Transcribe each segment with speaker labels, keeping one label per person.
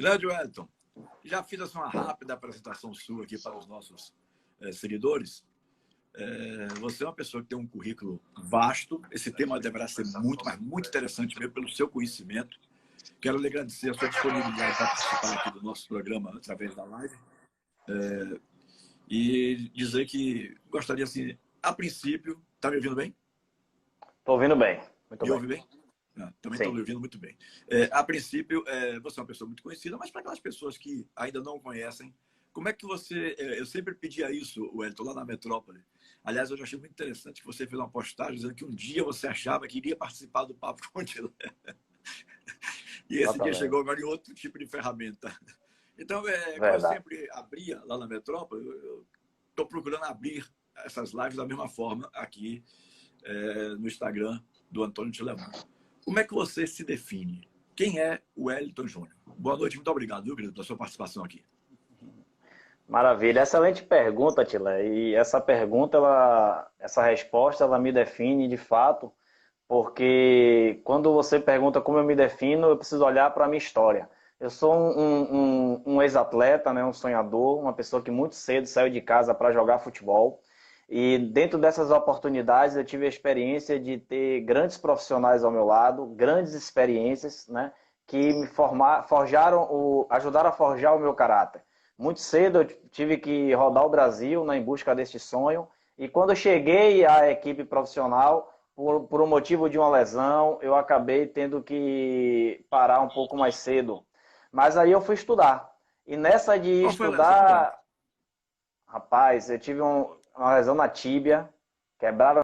Speaker 1: Grande Wellington, já fiz assim, uma rápida apresentação sua aqui para os nossos seguidores. Você é uma pessoa que tem um currículo vasto. Esse tema deverá ser muito, mas muito interessante mesmo pelo seu conhecimento. Quero lhe agradecer a sua disponibilidade para participar aqui do nosso programa através da live. E dizer que gostaria, assim, a princípio... Está me ouvindo bem?
Speaker 2: Estou ouvindo bem. Muito
Speaker 1: Me
Speaker 2: bem.
Speaker 1: ouve bem? Também estou me ouvindo muito bem. A princípio, você é uma pessoa muito conhecida, mas para aquelas pessoas que ainda não conhecem, como é que você... eu sempre pedia isso, Wellington, lá na Metrópole. Aliás, eu já achei muito interessante que você fez uma postagem dizendo que um dia você achava que iria participar do Papo com o Tilé. E esse dia chegou agora em outro tipo de ferramenta. Então, como eu sempre abria lá na Metrópole, eu estou procurando abrir essas lives da mesma forma aqui no Instagram do Antônio Tilemão. Como é que você se define? Quem é o Wellington Júnior? Boa noite, muito obrigado, viu, querido, pela sua participação aqui.
Speaker 2: Maravilha, excelente pergunta, Tilé. E essa pergunta, essa resposta, ela me define de fato, porque quando você pergunta como eu me defino, eu preciso olhar para a minha história. Eu sou um ex-atleta, né, um sonhador, uma pessoa que muito cedo saiu de casa para jogar futebol. E dentro dessas oportunidades eu tive a experiência de ter grandes profissionais ao meu lado, grandes experiências, né, que me ajudaram a forjar o meu caráter. Muito cedo eu tive que rodar o Brasil, né, em busca deste sonho. E quando eu cheguei à equipe profissional, por um motivo de uma lesão, eu acabei tendo que parar um pouco mais cedo. Mas aí eu fui estudar. E nessa de estudar, rapaz, eu tive uma lesão na tíbia, quebraram.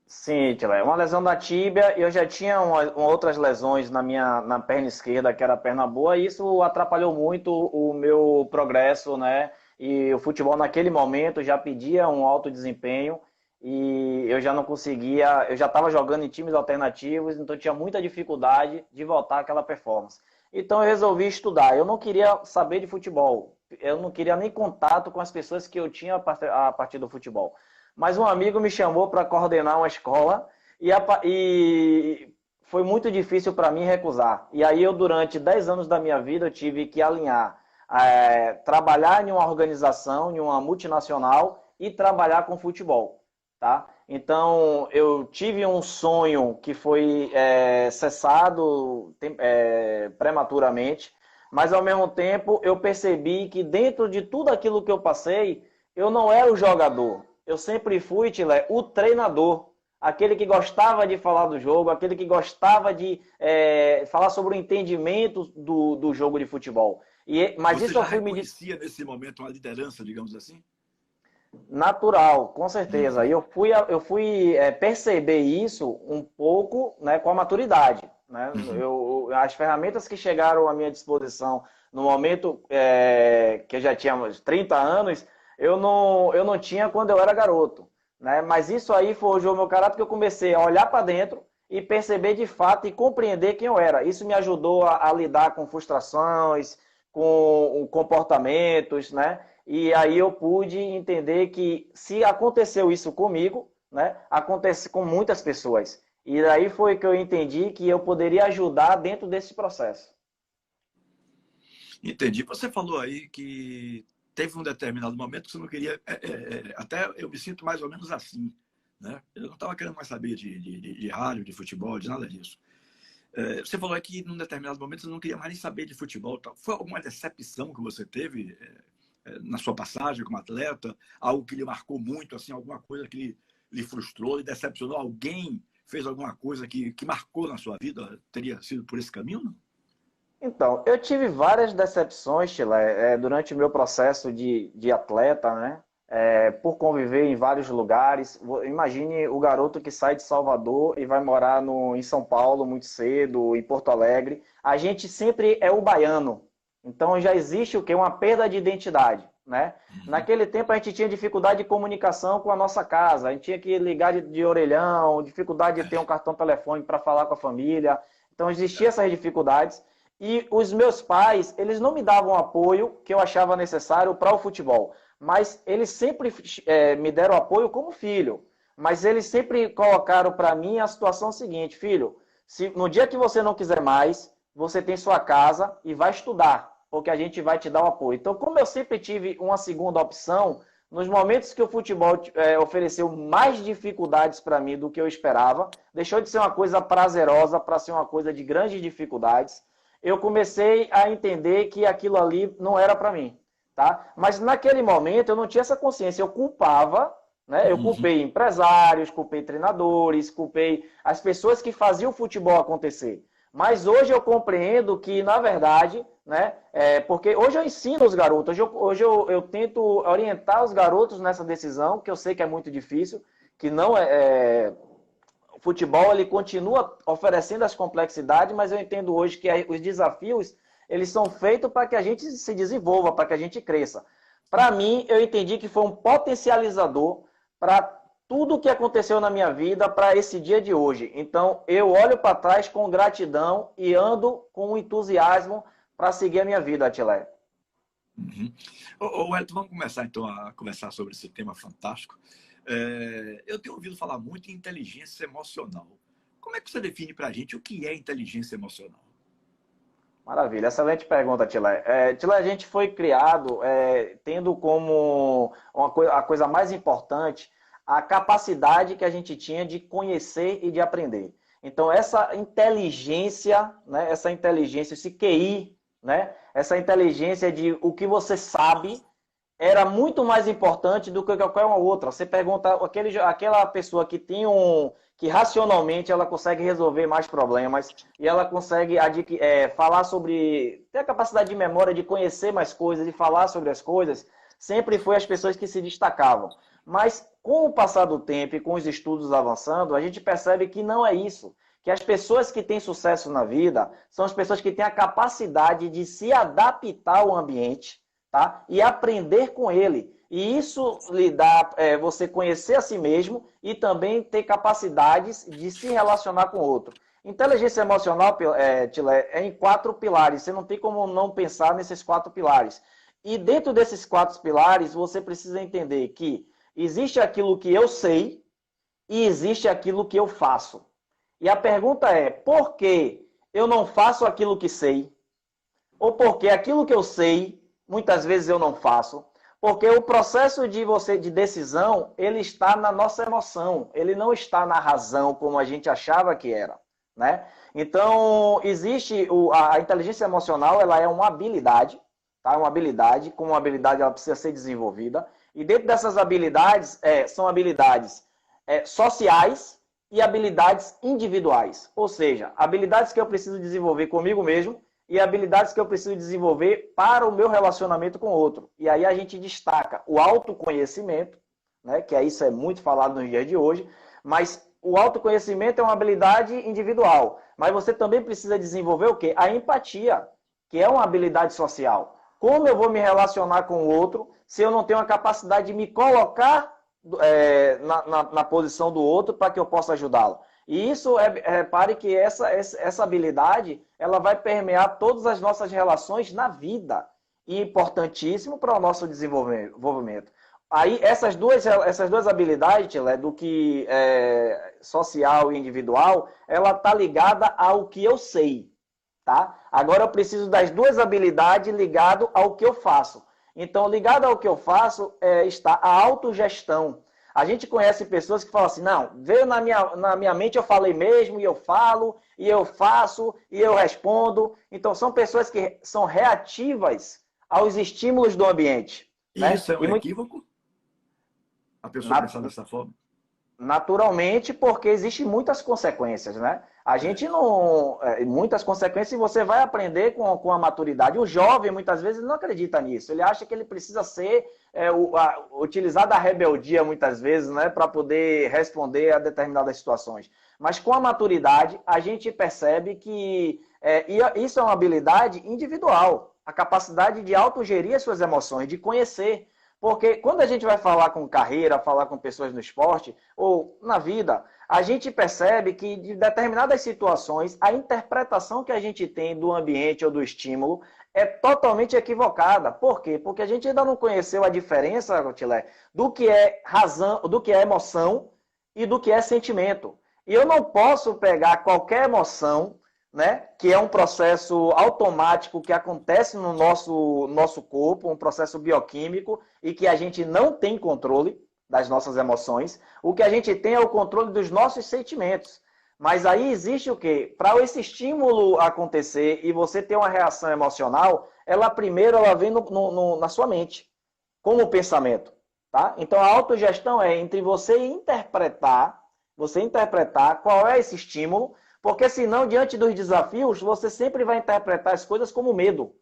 Speaker 2: Sim, Tilé, uma lesão na tíbia, eu já tinha outras lesões na perna esquerda, que era a perna boa, e isso atrapalhou muito o meu progresso, né? E o futebol naquele momento já pedia um alto desempenho e eu já não conseguia, eu já estava jogando em times alternativos, então tinha muita dificuldade de voltar àquela performance. Então eu resolvi estudar, eu não queria saber de futebol, eu não queria nem contato com as pessoas que eu tinha a partir do futebol. Mas um amigo me chamou para coordenar uma escola e foi muito difícil para mim recusar. E aí eu, durante 10 anos da minha vida, eu tive que alinhar, trabalhar em uma organização, em uma multinacional e trabalhar com futebol. Tá? Então, eu tive um sonho que foi cessado prematuramente, mas ao mesmo tempo eu percebi que dentro de tudo aquilo que eu passei, eu não era o jogador. Eu sempre fui, Tilé, o treinador. Aquele que gostava de falar do jogo, aquele que gostava de falar sobre o entendimento do jogo de futebol.
Speaker 1: Mas você isso já reconhecia nesse momento uma liderança, digamos assim?
Speaker 2: Natural, com certeza. E eu fui perceber isso um pouco, né, com a maturidade. Né? As ferramentas que chegaram à minha disposição no momento que eu já tinha 30 anos, eu não tinha quando eu era garoto. Né? Mas isso aí forjou meu caráter, que eu comecei a olhar para dentro e perceber de fato e compreender quem eu era. Isso me ajudou a lidar com frustrações, com comportamentos, né? E aí eu pude entender que se aconteceu isso comigo, né, acontece com muitas pessoas. E daí foi que eu entendi que eu poderia ajudar dentro desse processo.
Speaker 1: Entendi. Você falou aí que teve um determinado momento que você não queria... até eu me sinto mais ou menos assim. Né? Eu não estava querendo mais saber de rádio, de futebol, de nada disso. Você falou aí que num determinado momento você não queria mais nem saber de futebol. Foi alguma decepção que você teve na sua passagem como atleta? Algo que lhe marcou muito, assim, alguma coisa que lhe frustrou, lhe decepcionou? Alguém fez alguma coisa que marcou na sua vida? Teria sido por esse caminho, não?
Speaker 2: Então, eu tive várias decepções, Tilé, durante o meu processo de atleta, né? Por conviver em vários lugares. Imagine o garoto que sai de Salvador e vai morar em São Paulo muito cedo, em Porto Alegre. A gente sempre é o baiano. Então já existe o quê? Uma perda de identidade. Né? Naquele tempo a gente tinha dificuldade de comunicação com a nossa casa. A gente tinha que ligar de orelhão, dificuldade de ter um cartão telefônico para falar com a família. Então existiam essas dificuldades. E os meus pais, eles não me davam o apoio que eu achava necessário para o futebol. mas eles sempre me deram apoio como filho. Mas eles sempre colocaram para mim a situação seguinte: filho, se no dia que você não quiser mais, você tem sua casa e vai estudar, porque a gente vai te dar o apoio. Então, como eu sempre tive uma segunda opção, nos momentos que o futebol ofereceu mais dificuldades para mim do que eu esperava, deixou de ser uma coisa prazerosa para ser uma coisa de grandes dificuldades, eu comecei a entender que aquilo ali não era para mim, tá? Mas naquele momento eu não tinha essa consciência, eu culpava, né? Eu culpei empresários, culpei treinadores, culpei as pessoas que faziam o futebol acontecer. Mas hoje eu compreendo que, na verdade, né, porque hoje eu ensino os garotos, hoje eu tento orientar os garotos nessa decisão, que eu sei que é muito difícil, que não o futebol ele continua oferecendo as complexidades, mas eu entendo hoje que os desafios eles são feitos para que a gente se desenvolva, para que a gente cresça. Para mim, eu entendi que foi um potencializador para tudo o que aconteceu na minha vida para esse dia de hoje. Então, eu olho para trás com gratidão e ando com entusiasmo para seguir a minha vida, Atilé.
Speaker 1: Wellington, vamos começar então a conversar sobre esse tema fantástico. Eu tenho ouvido falar muito em inteligência emocional. Como é que você define para a gente o que é inteligência emocional?
Speaker 2: Maravilha, excelente pergunta, Tilé. Tilé, a gente foi criado tendo como a coisa mais importante a capacidade que a gente tinha de conhecer e de aprender. Então, essa inteligência, né, esse QI, né, essa inteligência de o que você sabe, era muito mais importante do que qualquer uma outra. Você pergunta aquela pessoa que tem que racionalmente ela consegue resolver mais problemas e ela consegue falar sobre, ter a capacidade de memória, de conhecer mais coisas, de falar sobre as coisas, sempre foi as pessoas que se destacavam. Mas com o passar do tempo e com os estudos avançando, a gente percebe que não é isso. Que as pessoas que têm sucesso na vida são as pessoas que têm a capacidade de se adaptar ao ambiente, tá? E aprender com ele. E isso lhe dá você conhecer a si mesmo e também ter capacidades de se relacionar com o outro. Inteligência emocional, Tilé, é em 4 pilares. Você não tem como não pensar nesses 4 pilares. E dentro desses 4 pilares, você precisa entender que existe aquilo que eu sei e existe aquilo que eu faço. E a pergunta é, por que eu não faço aquilo que sei? Ou porque aquilo que eu sei, muitas vezes eu não faço? Porque o processo de decisão, ele está na nossa emoção, ele não está na razão como a gente achava que era, né? Então, existe a inteligência emocional, ela é uma habilidade, tá? Uma habilidade, como uma habilidade ela precisa ser desenvolvida. E dentro dessas habilidades, são habilidades sociais e habilidades individuais. Ou seja, habilidades que eu preciso desenvolver comigo mesmo e habilidades que eu preciso desenvolver para o meu relacionamento com o outro. E aí a gente destaca o autoconhecimento, né, que isso é muito falado nos dias de hoje, mas o autoconhecimento é uma habilidade individual. Mas você também precisa desenvolver o quê? A empatia, que é uma habilidade social. Como eu vou me relacionar com o outro se eu não tenho a capacidade de me colocar na posição do outro para que eu possa ajudá-lo? E isso, repare que essa habilidade ela vai permear todas as nossas relações na vida. E importantíssimo para o nosso desenvolvimento. Aí, essas duas habilidades, do que social e individual, ela está ligada ao que eu sei. Tá? Agora eu preciso das 2 habilidades ligado ao que eu faço. Então, ligado ao que eu faço, está a autogestão. A gente conhece pessoas que falam assim, não, veio na minha mente, eu falei mesmo, e eu falo, e eu faço, e eu respondo. Então, são pessoas que são reativas aos estímulos do ambiente.
Speaker 1: E né? Isso é um equívoco? A pessoa pensar dessa forma?
Speaker 2: Naturalmente, porque existem muitas consequências, né? A gente não... Muitas consequências você vai aprender com a maturidade. O jovem, muitas vezes, não acredita nisso. Ele acha que ele precisa ser... utilizar da rebeldia, muitas vezes, né? Para poder responder a determinadas situações. Mas com a maturidade, a gente percebe que isso é uma habilidade individual. A capacidade de autogerir as suas emoções, de conhecer. Porque quando a gente vai falar com carreira, falar com pessoas no esporte ou na vida, a gente percebe que de determinadas situações, a interpretação que a gente tem do ambiente ou do estímulo é totalmente equivocada. Por quê? Porque a gente ainda não conheceu a diferença, Rotilé, do que é razão, do que é emoção e do que é sentimento. E eu não posso pegar qualquer emoção, né, que é um processo automático que acontece no nosso corpo, um processo bioquímico, e que a gente não tem controle das nossas emoções. O que a gente tem é o controle dos nossos sentimentos. Mas aí existe o quê? Para esse estímulo acontecer e você ter uma reação emocional, ela vem na sua mente, como pensamento. Tá? Então a autogestão é entre você interpretar qual é esse estímulo, porque senão, diante dos desafios, você sempre vai interpretar as coisas como medo.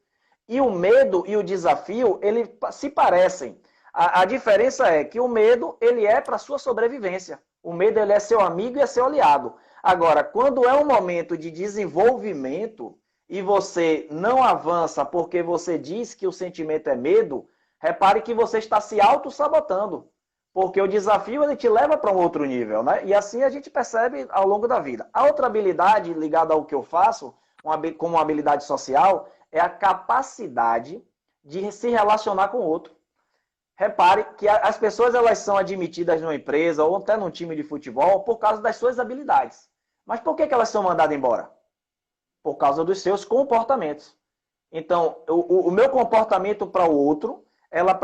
Speaker 2: E o medo e o desafio, eles se parecem. A diferença é que o medo, ele é para a sua sobrevivência. O medo, ele é seu amigo e é seu aliado. Agora, quando é um momento de desenvolvimento e você não avança porque você diz que o sentimento é medo, repare que você está se auto-sabotando. Porque o desafio ele te leva para um outro nível, né? E assim a gente percebe ao longo da vida. A outra habilidade ligada ao que eu faço, como uma habilidade social, é a capacidade de se relacionar com o outro. Repare que as pessoas elas são admitidas numa empresa ou até num time de futebol por causa das suas habilidades. Mas por que elas são mandadas embora? Por causa dos seus comportamentos. Então, o meu comportamento para o outro, ela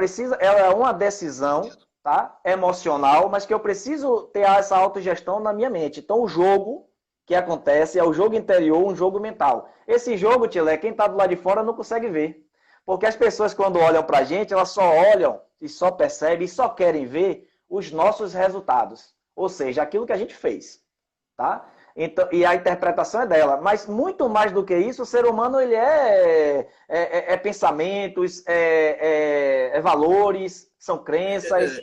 Speaker 2: é uma decisão, tá, emocional, mas que eu preciso ter essa autogestão na minha mente. Então, o jogo que acontece é o jogo interior, um jogo mental. Esse jogo, Tilé, quem está do lado de fora não consegue ver. Porque as pessoas, quando olham para a gente, elas só olham e só percebem e só querem ver os nossos resultados. Ou seja, aquilo que a gente fez. Tá? Então, e a interpretação é dela. Mas muito mais do que isso, o ser humano ele é pensamentos, valores, são crenças.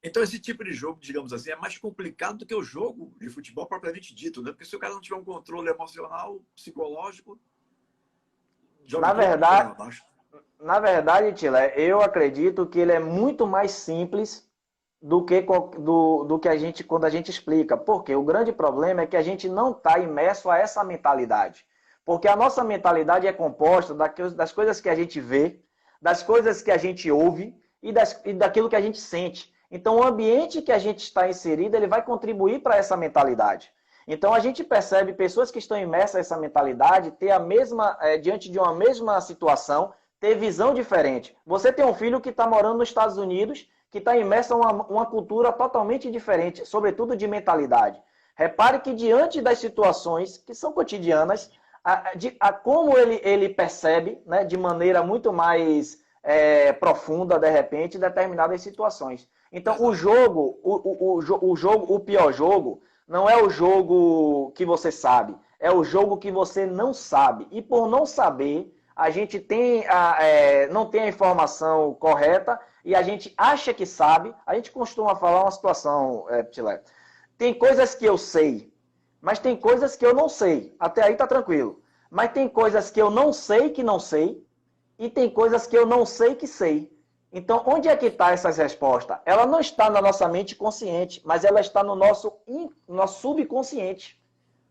Speaker 1: Então, esse tipo de jogo, digamos assim, é mais complicado do que o jogo de futebol propriamente dito, né? Porque se o cara não tiver um controle emocional, psicológico, joga
Speaker 2: Na
Speaker 1: tudo por água
Speaker 2: verdade,
Speaker 1: abaixo.
Speaker 2: na verdade, Tila, eu acredito que ele é muito mais simples do que a gente quando a gente explica. Porque o grande problema é que a gente não está imerso a essa mentalidade. Porque a nossa mentalidade é composta das coisas que a gente vê, das coisas que a gente ouve e daquilo que a gente sente. Então, o ambiente que a gente está inserido, ele vai contribuir para essa mentalidade. Então, a gente percebe pessoas que estão imersas a essa mentalidade ter a mesma, diante de uma mesma situação, ter visão diferente. Você tem um filho que está morando nos Estados Unidos, que está imerso a uma cultura totalmente diferente, sobretudo de mentalidade. Repare que diante das situações que são cotidianas, como ele percebe, né, de maneira muito mais profunda, de repente, determinadas situações. Então, o pior jogo não é o jogo que você sabe, é o jogo que você não sabe. E por não saber, a gente não tem a informação correta e a gente acha que sabe. A gente costuma falar uma situação, Tilé. Tem coisas que eu sei, mas tem coisas que eu não sei. Até aí tá tranquilo. Mas tem coisas que eu não sei que não sei e tem coisas que eu não sei que sei. Então, onde é que está essas respostas? Ela não está na nossa mente consciente, mas ela está no nosso subconsciente.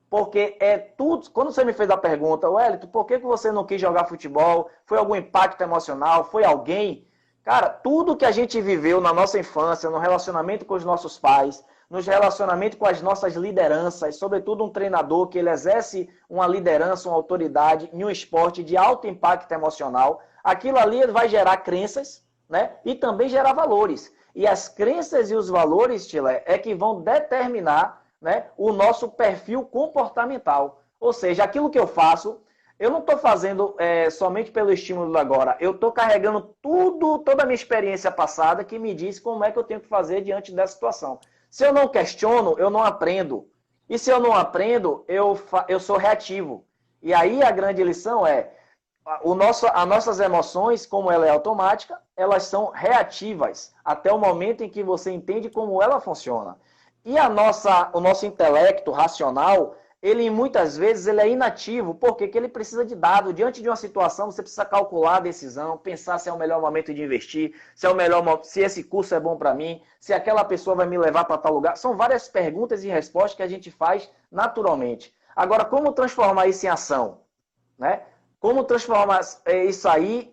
Speaker 2: Porque é tudo... Quando você me fez a pergunta, Wellington, por que você não quis jogar futebol? Foi algum impacto emocional? Foi alguém? Cara, tudo que a gente viveu na nossa infância, no relacionamento com os nossos pais, nos relacionamentos com as nossas lideranças, sobretudo um treinador que ele exerce uma liderança, uma autoridade em um esporte de alto impacto emocional, aquilo ali vai gerar crenças, né? E também gerar valores. E as crenças e os valores, Tilé, é que vão determinar, né, o nosso perfil comportamental. Ou seja, aquilo que eu faço, eu não estou fazendo somente pelo estímulo do agora. Eu estou carregando toda a minha experiência passada que me diz como é que eu tenho que fazer diante dessa situação. Se eu não questiono, eu não aprendo. E se eu não aprendo, eu sou reativo. E aí a grande lição é, as nossas emoções, como ela é automática, elas são reativas até o momento em que você entende como ela funciona. E o nosso intelecto racional, ele muitas vezes ele é inativo, porque ele precisa de dado. Diante de uma situação, você precisa calcular a decisão, pensar se é o melhor momento de investir, se esse curso é bom para mim, se aquela pessoa vai me levar para tal lugar. São várias perguntas e respostas que a gente faz naturalmente. Agora, como transformar isso em ação? Né? Como transformar isso aí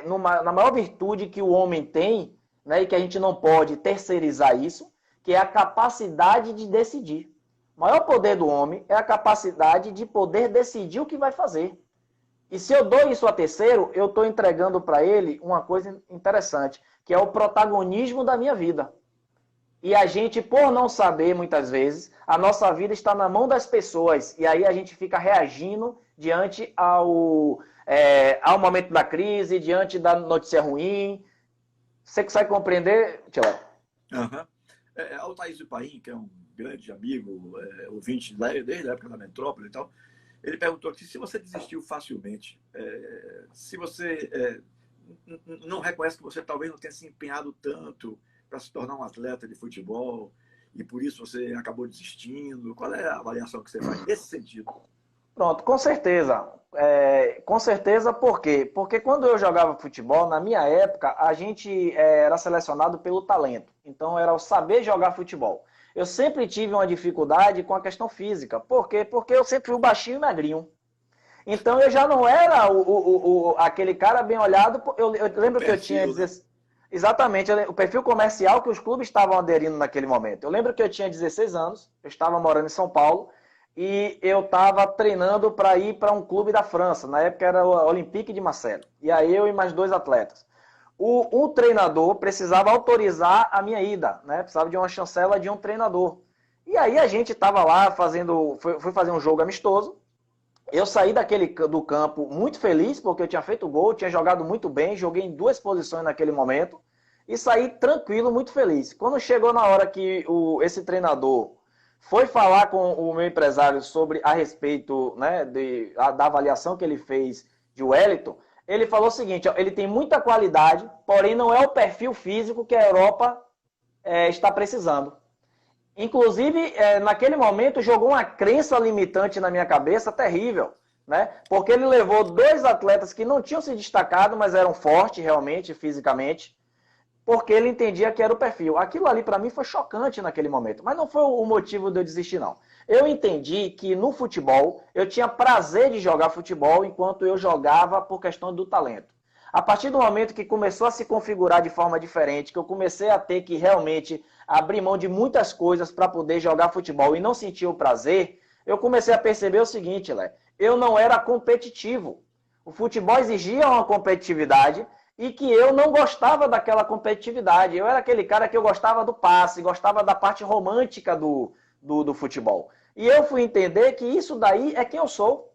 Speaker 2: na maior virtude que o homem tem, né, e que a gente não pode terceirizar isso, que é a capacidade de decidir. O maior poder do homem é a capacidade de poder decidir o que vai fazer. E se eu dou isso a terceiro, eu estou entregando para ele uma coisa interessante, que é o protagonismo da minha vida. E a gente, por não saber, muitas vezes, a nossa vida está na mão das pessoas. E aí a gente fica reagindo diante ao momento da crise, diante da notícia ruim. Você consegue compreender, Tila?
Speaker 1: Uhum. Altair Zupaim, que é um grande amigo, ouvinte desde a época da Metrópole e tal, ele perguntou que se você desistiu facilmente, se você não reconhece que você talvez não tenha se empenhado tanto para se tornar um atleta de futebol e por isso você acabou desistindo, qual é a avaliação que você faz nesse sentido?
Speaker 2: Pronto, com certeza. Com certeza, por quê? Porque quando eu jogava futebol, na minha época, a gente era selecionado pelo talento. Então, era o saber jogar futebol. Eu sempre tive uma dificuldade com a questão física. Por quê? Porque eu sempre fui baixinho e magrinho. Então, eu já não era aquele cara bem olhado. Eu lembro que eu tinha... Exatamente, o perfil comercial que os clubes estavam aderindo naquele momento. Eu lembro que eu tinha 16 anos, eu estava morando em São Paulo, e eu estava treinando para ir para um clube da França. Na época era o Olympique de Marseille. E aí eu e mais 2 atletas. O treinador precisava autorizar a minha ida, né? Precisava de uma chancela de um treinador. E aí a gente estava lá fui fazer um jogo amistoso. Eu saí do campo muito feliz, porque eu tinha feito gol, tinha jogado muito bem, joguei em 2 posições naquele momento, e saí tranquilo, muito feliz. Quando chegou na hora que esse treinador foi falar com o meu empresário a respeito, né, da avaliação que ele fez de Wellington, ele falou o seguinte: ó, ele tem muita qualidade, porém não é o perfil físico que a Europa está precisando. Inclusive, naquele momento, jogou uma crença limitante na minha cabeça terrível, né? Porque ele levou 2 atletas que não tinham se destacado, mas eram fortes realmente, fisicamente, porque ele entendia que era o perfil. Aquilo ali para mim foi chocante naquele momento, mas não foi o motivo de eu desistir, não. Eu entendi que no futebol, eu tinha prazer de jogar futebol enquanto eu jogava por questão do talento. A partir do momento que começou a se configurar de forma diferente, que eu comecei a ter que realmente abrir mão de muitas coisas para poder jogar futebol e não sentir o prazer, eu comecei a perceber o seguinte, Lé, eu não era competitivo. O futebol exigia uma competitividade e que eu não gostava daquela competitividade. Eu era aquele cara que eu gostava do passe, gostava da parte romântica do futebol. E eu fui entender que isso daí é quem eu sou.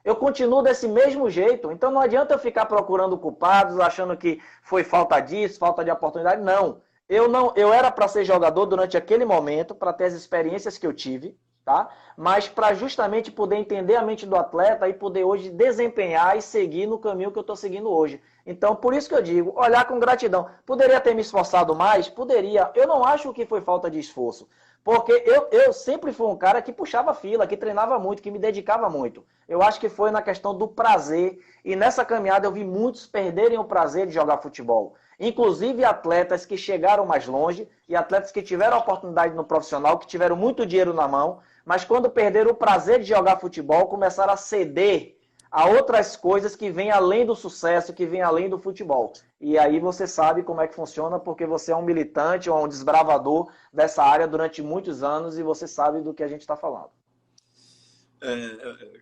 Speaker 2: Eu continuo desse mesmo jeito. Então não adianta eu ficar procurando culpados, achando que foi falta disso, falta de oportunidade. Não. Eu era para ser jogador durante aquele momento, para ter as experiências que eu tive, tá? Mas para justamente poder entender a mente do atleta e poder hoje desempenhar e seguir no caminho que eu estou seguindo hoje. Então, por isso que eu digo, olhar com gratidão. Poderia ter me esforçado mais? Poderia. Eu não acho que foi falta de esforço. Porque eu sempre fui um cara que puxava fila, que treinava muito, que me dedicava muito. Eu acho que foi na questão do prazer. E nessa caminhada eu vi muitos perderem o prazer de jogar futebol. Inclusive atletas que chegaram mais longe e atletas que tiveram oportunidade no profissional, que tiveram muito dinheiro na mão, mas quando perderam o prazer de jogar futebol, começaram a ceder a outras coisas que vêm além do sucesso, que vêm além do futebol. E aí você sabe como é que funciona, porque você é um militante ou um desbravador dessa área durante muitos anos e você sabe do que a gente está falando.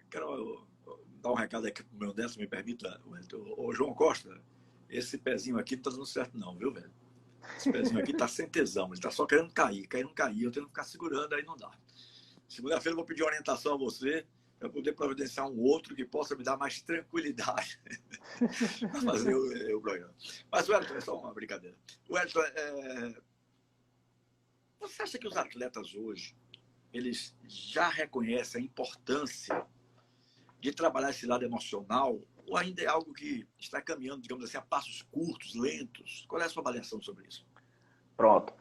Speaker 1: Quero dar um recado aqui pro meu neto, me permita, o João Costa. Esse pezinho aqui não tá dando certo não, viu, velho? Esse pezinho aqui tá sem tesão, ele tá só querendo cair, não cair, eu tenho que ficar segurando, aí não dá. Segunda-feira eu vou pedir orientação a você, para poder providenciar um outro que possa me dar mais tranquilidade para fazer o programa. Mas, Wellington, é só uma brincadeira. Wellington, você acha que os atletas hoje, eles já reconhecem a importância de trabalhar esse lado emocional ou ainda é algo que está caminhando, digamos assim, a passos curtos, lentos? Qual é a sua avaliação sobre isso?
Speaker 2: Pronto.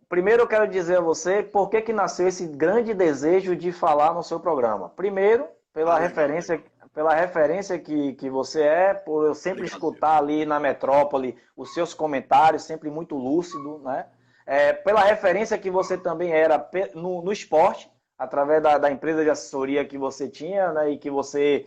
Speaker 2: Primeiro eu quero dizer a você por que nasceu esse grande desejo de falar no seu programa. Primeiro, pela referência que você é, por eu sempre escutar ali na Metrópole os seus comentários, sempre muito lúcido, né? Pela referência que você também era no esporte. através da empresa de assessoria que você tinha, né, e que você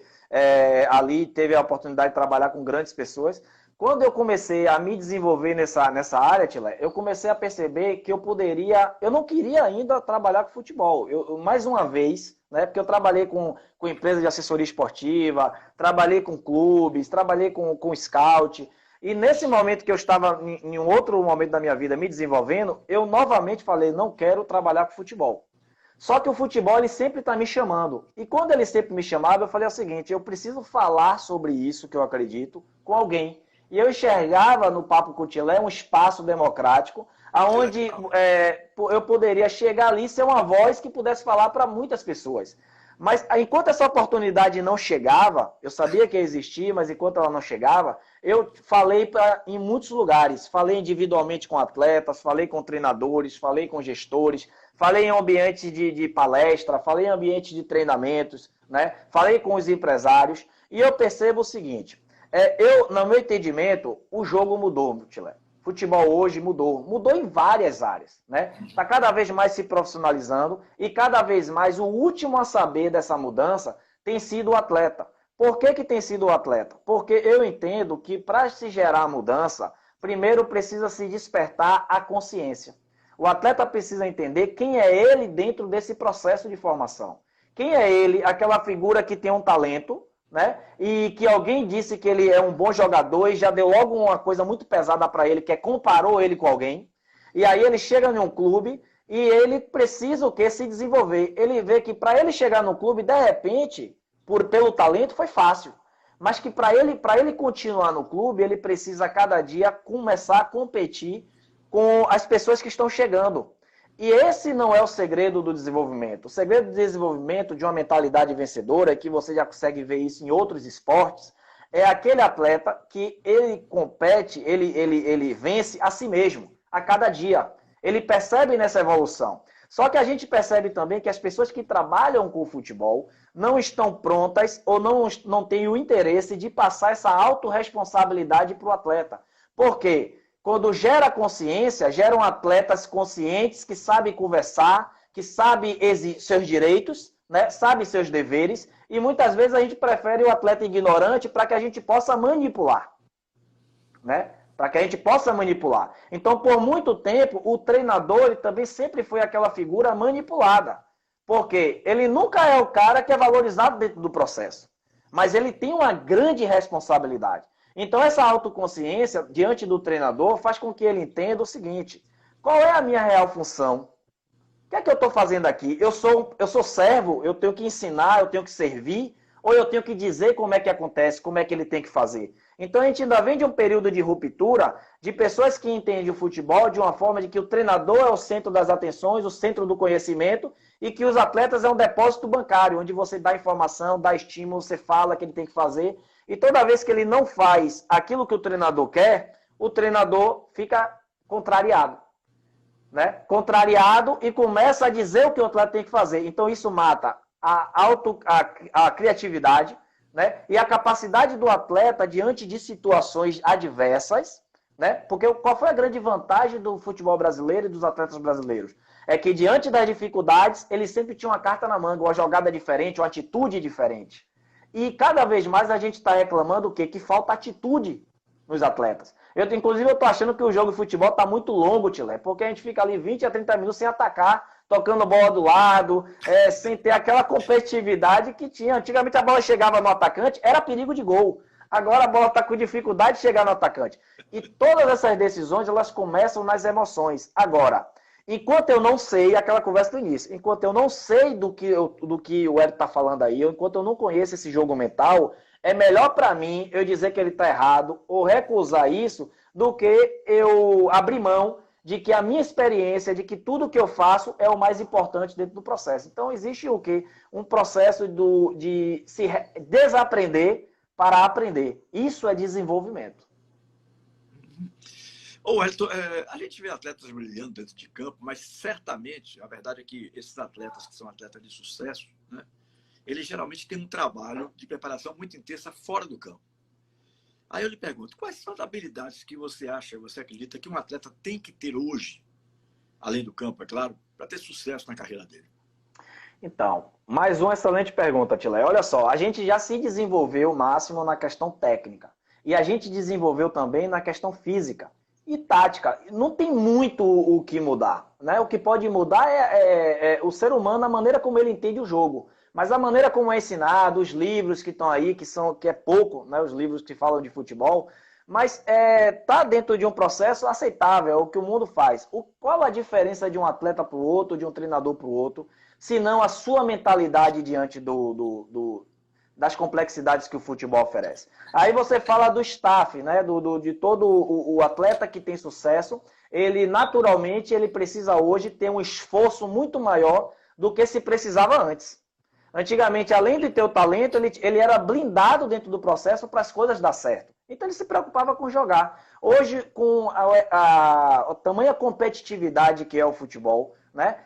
Speaker 2: ali teve a oportunidade de trabalhar com grandes pessoas. Quando eu comecei a me desenvolver nessa área, Tila, eu comecei a perceber que eu não queria ainda trabalhar com futebol. Mais uma vez, né, porque eu trabalhei com empresa de assessoria esportiva, trabalhei com clubes, trabalhei com scout, e nesse momento que eu estava em um outro momento da minha vida me desenvolvendo, eu novamente falei, não quero trabalhar com futebol. Só que o futebol ele sempre está me chamando. E quando ele sempre me chamava, eu falei o seguinte, eu preciso falar sobre isso que eu acredito com alguém. E eu enxergava no Papo com o Tilé um espaço democrático, onde eu poderia chegar ali e ser uma voz que pudesse falar para muitas pessoas. Mas enquanto essa oportunidade não chegava, eu sabia que existia, mas enquanto ela não chegava, eu falei em muitos lugares. Falei individualmente com atletas, falei com treinadores, falei com gestores, falei em ambientes de palestra, falei em ambientes de treinamentos, né? Falei com os empresários. E eu percebo o seguinte, no meu entendimento, o jogo mudou, Tilé. Futebol hoje mudou em várias áreas, né? Está cada vez mais se profissionalizando e cada vez mais o último a saber dessa mudança tem sido o atleta. Por que tem sido o atleta? Porque eu entendo que para se gerar a mudança, primeiro precisa se despertar a consciência. O atleta precisa entender quem é ele dentro desse processo de formação. Quem é ele, aquela figura que tem um talento, né? E que alguém disse que ele é um bom jogador e já deu logo uma coisa muito pesada para ele, que é comparou ele com alguém. E aí ele chega em um clube e ele precisa o quê? Se desenvolver. Ele vê que para ele chegar no clube, de repente, pelo talento, foi fácil. Mas que para ele continuar no clube, ele precisa cada dia começar a competir com as pessoas que estão chegando. E esse não é o segredo do desenvolvimento. O segredo do desenvolvimento de uma mentalidade vencedora, que você já consegue ver isso em outros esportes, é aquele atleta que ele compete, ele vence a si mesmo, a cada dia. Ele percebe nessa evolução. Só que a gente percebe também que as pessoas que trabalham com o futebol não estão prontas ou não têm o interesse de passar essa autorresponsabilidade para o atleta. Por quê? Quando gera consciência, geram atletas conscientes que sabem conversar, que sabem seus direitos, né? Sabem seus deveres, e muitas vezes a gente prefere o atleta ignorante para que a gente possa manipular, né? Para que a gente possa manipular. Então, por muito tempo, o treinador ele também sempre foi aquela figura manipulada, porque ele nunca é o cara que é valorizado dentro do processo, mas ele tem uma grande responsabilidade. Então, essa autoconsciência diante do treinador faz com que ele entenda o seguinte, qual é a minha real função? O que é que eu estou fazendo aqui? Eu sou servo, eu tenho que ensinar, eu tenho que servir, ou eu tenho que dizer como é que acontece, como é que ele tem que fazer? Então, a gente ainda vem de um período de ruptura, de pessoas que entendem o futebol de uma forma de que o treinador é o centro das atenções, o centro do conhecimento, e que os atletas é um depósito bancário, onde você dá informação, dá estímulo, você fala que ele tem que fazer. E toda vez que ele não faz aquilo que o treinador quer, o treinador fica contrariado. Né? Contrariado e começa a dizer o que o atleta tem que fazer. Então isso mata a criatividade, né? E a capacidade do atleta diante de situações adversas. Né? Porque qual foi a grande vantagem do futebol brasileiro e dos atletas brasileiros? É que diante das dificuldades, eles sempre tinham uma carta na manga, uma jogada diferente, uma atitude diferente. E cada vez mais a gente está reclamando o quê? Que falta atitude nos atletas. Inclusive, eu estou achando que o jogo de futebol está muito longo, Tilé, porque a gente fica ali 20 a 30 minutos sem atacar, tocando bola do lado, sem ter aquela competitividade que tinha. Antigamente a bola chegava no atacante, era perigo de gol. Agora a bola está com dificuldade de chegar no atacante. E todas essas decisões, elas começam nas emoções. Agora, enquanto eu não sei, aquela conversa do início, enquanto eu não sei do que o Hélio está falando aí, enquanto eu não conheço esse jogo mental, é melhor para mim eu dizer que ele está errado ou recusar isso do que eu abrir mão de que a minha experiência, de que tudo que eu faço é o mais importante dentro do processo. Então existe o quê? Um processo de se desaprender para aprender. Isso é desenvolvimento.
Speaker 1: Ô, Elton, a gente vê atletas brilhando dentro de campo, mas certamente, a verdade é que esses atletas que são atletas de sucesso, né, eles geralmente têm um trabalho de preparação muito intensa fora do campo. Aí eu lhe pergunto, quais são as habilidades que você acha, você acredita que um atleta tem que ter hoje, além do campo, é claro, para ter sucesso na carreira dele?
Speaker 2: Então, mais uma excelente pergunta, Tilé. Olha só, a gente já se desenvolveu o máximo na questão técnica. E a gente desenvolveu também na questão física e tática. Não tem muito o que mudar, né? O que pode mudar é o ser humano, a maneira como ele entende o jogo. Mas a maneira como é ensinado, os livros que estão aí, que é pouco, né? Os livros que falam de futebol, mas tá dentro de um processo aceitável, é o que o mundo faz. Qual a diferença de um atleta para o outro, de um treinador para o outro, se não a sua mentalidade diante das complexidades que o futebol oferece? Aí você fala do staff, né? De todo o atleta que tem sucesso, ele naturalmente ele precisa hoje ter um esforço muito maior do que se precisava antes. Antigamente, além de ter o talento, ele era blindado dentro do processo para as coisas dar certo. Então ele se preocupava com jogar. Hoje, com a tamanha competitividade que é o futebol, né?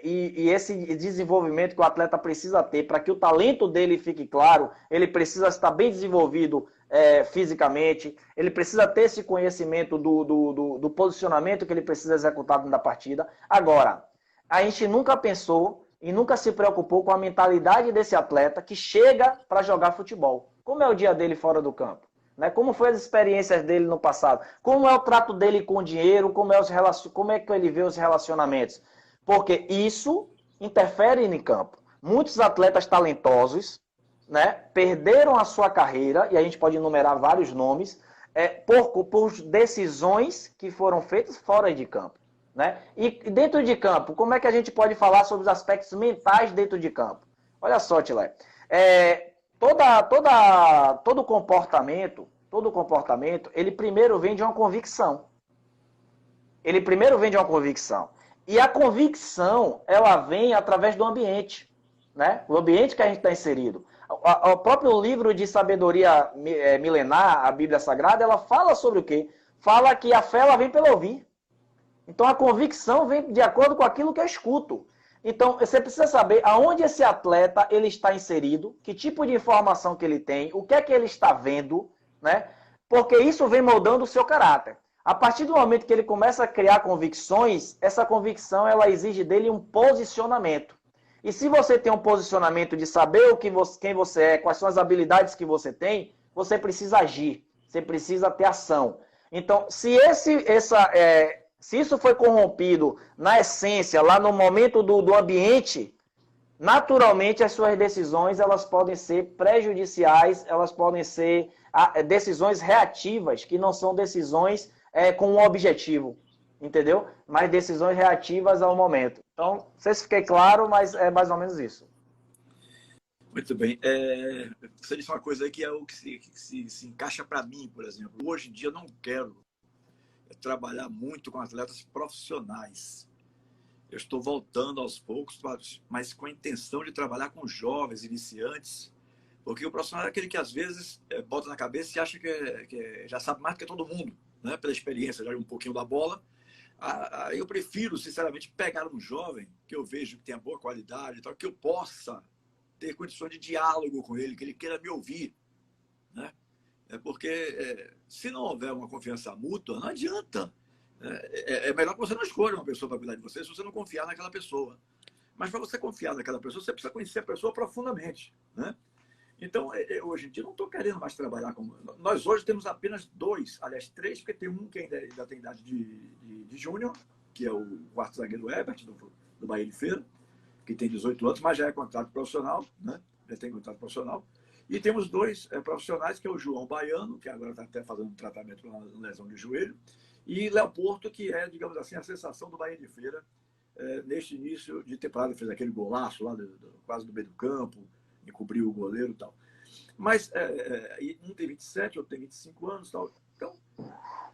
Speaker 2: E esse desenvolvimento que o atleta precisa ter para que o talento dele fique claro, ele precisa estar bem desenvolvido fisicamente, ele precisa ter esse conhecimento do posicionamento que ele precisa executar na partida. Agora, a gente nunca pensou e nunca se preocupou com a mentalidade desse atleta que chega para jogar futebol. Como é o dia dele fora do campo? Né? Como foi as experiências dele no passado? Como é o trato dele com o dinheiro? Como é que ele vê os relacionamentos? Porque isso interfere em campo. Muitos atletas talentosos, né, perderam a sua carreira, e a gente pode enumerar vários nomes, por decisões que foram feitas fora de campo. Né? E dentro de campo, como é que a gente pode falar sobre os aspectos mentais dentro de campo? Olha só, Tilé. Todo comportamento, ele primeiro vem de uma convicção. Ele primeiro vem de uma convicção. E a convicção, ela vem através do ambiente. Né? O ambiente que a gente está inserido. O próprio livro de sabedoria milenar, a Bíblia Sagrada, ela fala sobre o quê? Fala que a fé ela vem pelo ouvir. Então, a convicção vem de acordo com aquilo que eu escuto. Então, você precisa saber aonde esse atleta ele está inserido, que tipo de informação que ele tem, o que é que ele está vendo, né? Porque isso vem moldando o seu caráter. A partir do momento que ele começa a criar convicções, essa convicção ela exige dele um posicionamento. E se você tem um posicionamento de saber quem você é, quais são as habilidades que você tem, você precisa agir, você precisa ter ação. Então, se isso foi corrompido na essência, lá no momento do ambiente, naturalmente as suas decisões elas podem ser prejudiciais, elas podem ser decisões reativas, que não são decisões com um objetivo, entendeu? Mas decisões reativas ao momento. Então, não sei se fiquei claro, mas é mais ou menos isso.
Speaker 1: Muito bem. Você disse uma coisa aí que é o que se encaixa para mim, por exemplo. Hoje em dia eu não quero trabalhar muito com atletas profissionais. Eu estou voltando aos poucos, mas com a intenção de trabalhar com jovens, iniciantes, porque o profissional é aquele que às vezes bota na cabeça e acha que já sabe mais do que todo mundo, né? Pela experiência, já um pouquinho da bola. Eu prefiro, sinceramente, pegar um jovem que eu vejo que tenha boa qualidade, tal, que eu possa ter condições de diálogo com ele, que ele queira me ouvir, né? Porque se não houver uma confiança mútua, não adianta. É melhor que você não escolha uma pessoa para cuidar de você se você não confiar naquela pessoa. Mas para você confiar naquela pessoa, você precisa conhecer a pessoa profundamente, né? Então, hoje em dia, eu não estou querendo mais trabalhar com... Nós hoje temos apenas 2, aliás, 3, porque tem um que ainda tem idade de júnior, que é o quarto zagueiro Herbert, do Bahia de Feira, que tem 18 anos, mas já é contrato profissional, né? Já tem contrato profissional. E temos 2 profissionais, que é o João Baiano, que agora está até fazendo um tratamento para uma lesão de joelho, e Léo Porto, que é, digamos assim, a sensação do Bahia de Feira neste início de temporada. Fez aquele golaço lá, quase do meio do campo, encobriu o goleiro e tal. Mas um tem 27, outro tem 25 anos e tal. Então,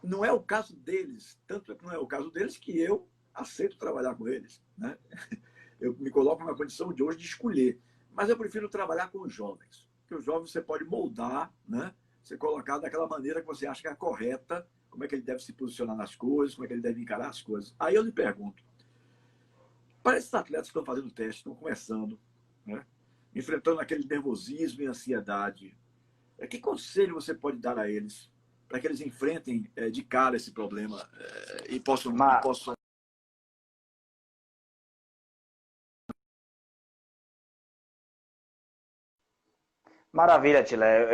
Speaker 1: não é o caso deles. Tanto é que não é o caso deles que eu aceito trabalhar com eles, né? Eu me coloco na condição de hoje de escolher. Mas eu prefiro trabalhar com os jovens. Porque os jovens você pode moldar, né? Você colocar daquela maneira que você acha que é a correta, como é que ele deve se posicionar nas coisas, como é que ele deve encarar as coisas. Aí eu lhe pergunto, para esses atletas que estão fazendo teste, estão começando, né? Enfrentando aquele nervosismo e ansiedade, que conselho você pode dar a eles para que eles enfrentem de cara esse problema e possam
Speaker 2: Maravilha, Tilé.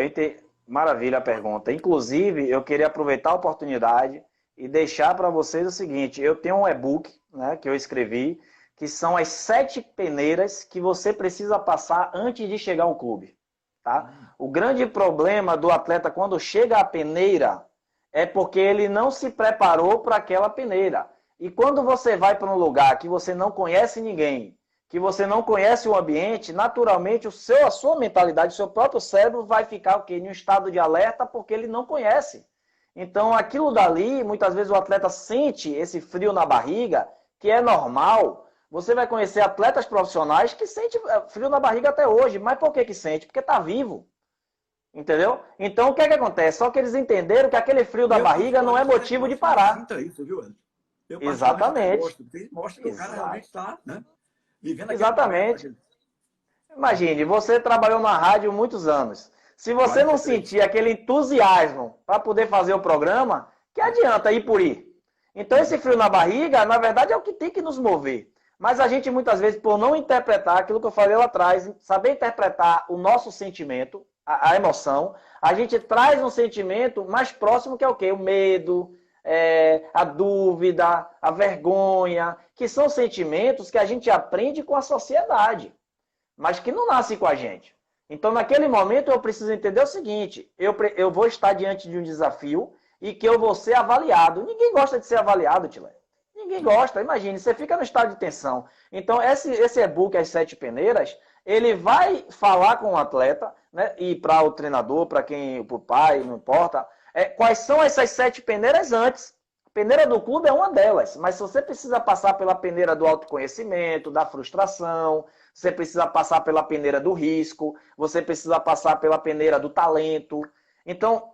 Speaker 2: Maravilha a pergunta. Inclusive, eu queria aproveitar a oportunidade e deixar para vocês o seguinte: eu tenho um e-book, né, que eu escrevi, que são as 7 peneiras que você precisa passar antes de chegar ao clube. Tá? O grande problema do atleta quando chega à peneira é porque ele não se preparou para aquela peneira. E quando você vai para um lugar que você não conhece ninguém, que você não conhece o ambiente, naturalmente a sua mentalidade, o seu próprio cérebro vai ficar em um estado de alerta porque ele não conhece. Então, aquilo dali, muitas vezes o atleta sente esse frio na barriga, que é normal. Você vai conhecer atletas profissionais que sentem frio na barriga até hoje. Mas por que sente? Porque está vivo. Entendeu? Então, o que é que acontece? Só que eles entenderam que aquele frio da barriga não é motivo de parar.
Speaker 1: Isso, viu, Anderson? Eu
Speaker 2: Exatamente.
Speaker 1: Gosto, porque mostra que o cara realmente está, né, vivendo aquele
Speaker 2: Exatamente. Momento. Imagine, você trabalhou na rádio muitos anos. Se você não sentir aquele entusiasmo para poder fazer o programa, que adianta ir por ir? Então, esse frio na barriga, na verdade, é o que tem que nos mover. Mas a gente, muitas vezes, por não interpretar aquilo que eu falei lá atrás, saber interpretar o nosso sentimento, a emoção, a gente traz um sentimento mais próximo que é o quê? O medo, a dúvida, a vergonha, que são sentimentos que a gente aprende com a sociedade, mas que não nascem com a gente. Então, naquele momento, eu preciso entender o seguinte: eu vou estar diante de um desafio e que eu vou ser avaliado. Ninguém gosta de ser avaliado, Tilé. Ninguém gosta. Imagine, você fica no estado de tensão. Então, esse e-book, As 7 Peneiras, ele vai falar com o atleta, né, e para o treinador, para o pai, não importa, quais são essas 7 peneiras antes. A peneira do clube é uma delas, mas se você precisa passar pela peneira do autoconhecimento, da frustração, você precisa passar pela peneira do risco, você precisa passar pela peneira do talento. Então,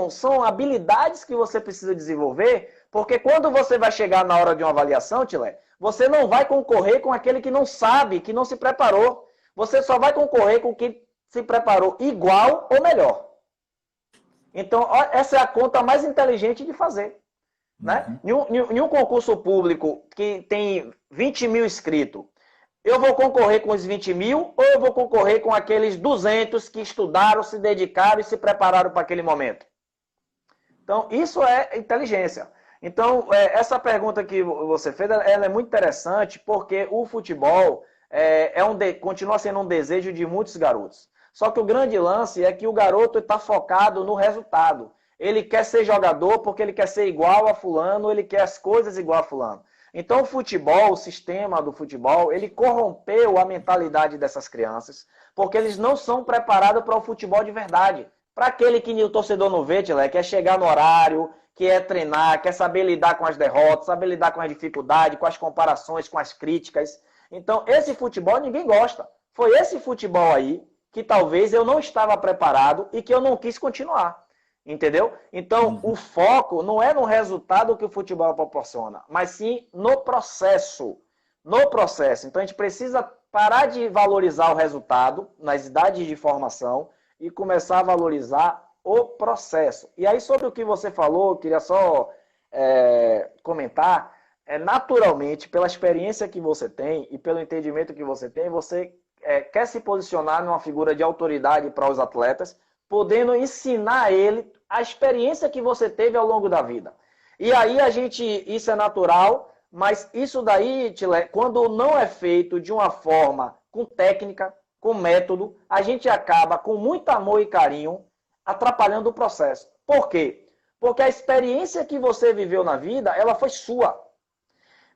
Speaker 2: são habilidades que você precisa desenvolver, porque quando você vai chegar na hora de uma avaliação, Tilé, você não vai concorrer com aquele que não sabe, que não se preparou. Você só vai concorrer com quem se preparou igual ou melhor. Então, essa é a conta mais inteligente de fazer. Né? Em um concurso público que tem 20 mil inscritos, eu vou concorrer com os 20 mil ou eu vou concorrer com aqueles 200 que estudaram, se dedicaram e se prepararam para aquele momento? Então, isso é inteligência. Então, essa pergunta que você fez, ela é muito interessante porque o futebol continua sendo um desejo de muitos garotos. Só que o grande lance é que o garoto está focado no resultado. Ele quer ser jogador porque ele quer ser igual a fulano, ele quer as coisas igual a fulano. Então o futebol, o sistema do futebol, ele corrompeu a mentalidade dessas crianças, porque eles não são preparados para o futebol de verdade. Para aquele que o torcedor não vê, quer chegar no horário, quer treinar, quer saber lidar com as derrotas, saber lidar com as dificuldades, com as comparações, com as críticas. Então esse futebol ninguém gosta. Foi esse futebol aí que talvez eu não estava preparado e que eu não quis continuar. Entendeu? Então, o foco não é no resultado que o futebol proporciona, mas sim no processo. No processo. Então, a gente precisa parar de valorizar o resultado nas idades de formação e começar a valorizar o processo. E aí, sobre o que você falou, eu queria só comentar, naturalmente, pela experiência que você tem e pelo entendimento que você tem, você quer se posicionar numa figura de autoridade para os atletas, podendo ensinar a ele a experiência que você teve ao longo da vida. E aí isso é natural, mas isso daí, Tilé, quando não é feito de uma forma com técnica, com método, a gente acaba com muito amor e carinho atrapalhando o processo. Por quê? Porque a experiência que você viveu na vida, ela foi sua.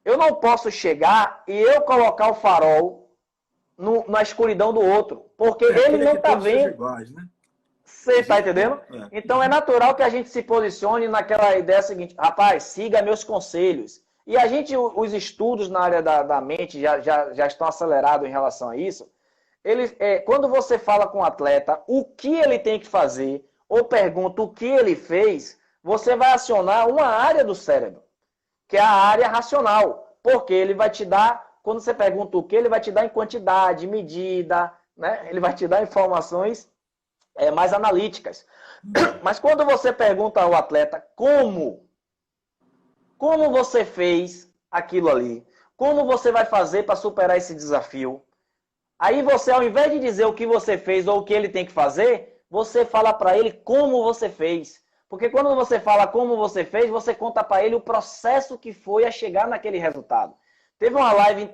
Speaker 2: Eu não posso chegar e eu colocar o farol na escuridão do outro, porque ele não está vendo.
Speaker 1: Iguais, né?
Speaker 2: Você está entendendo? Então é natural que a gente se posicione naquela ideia seguinte: rapaz, siga meus conselhos. E os estudos na área da mente já estão acelerados em relação a isso. Quando você fala com o atleta o que ele tem que fazer, ou pergunta o que ele fez, você vai acionar uma área do cérebro, que é a área racional. Porque ele vai te dar, quando você pergunta o que, ele vai te dar em quantidade, medida, né? Ele vai te dar informações mais analíticas. Mas quando você pergunta ao atleta como você fez aquilo ali, como você vai fazer para superar esse desafio, Aí você, ao invés de dizer o que você fez ou o que ele tem que fazer, você fala para ele como você fez. Porque quando você fala como você fez, você conta para ele o processo que foi a chegar naquele resultado. Teve uma live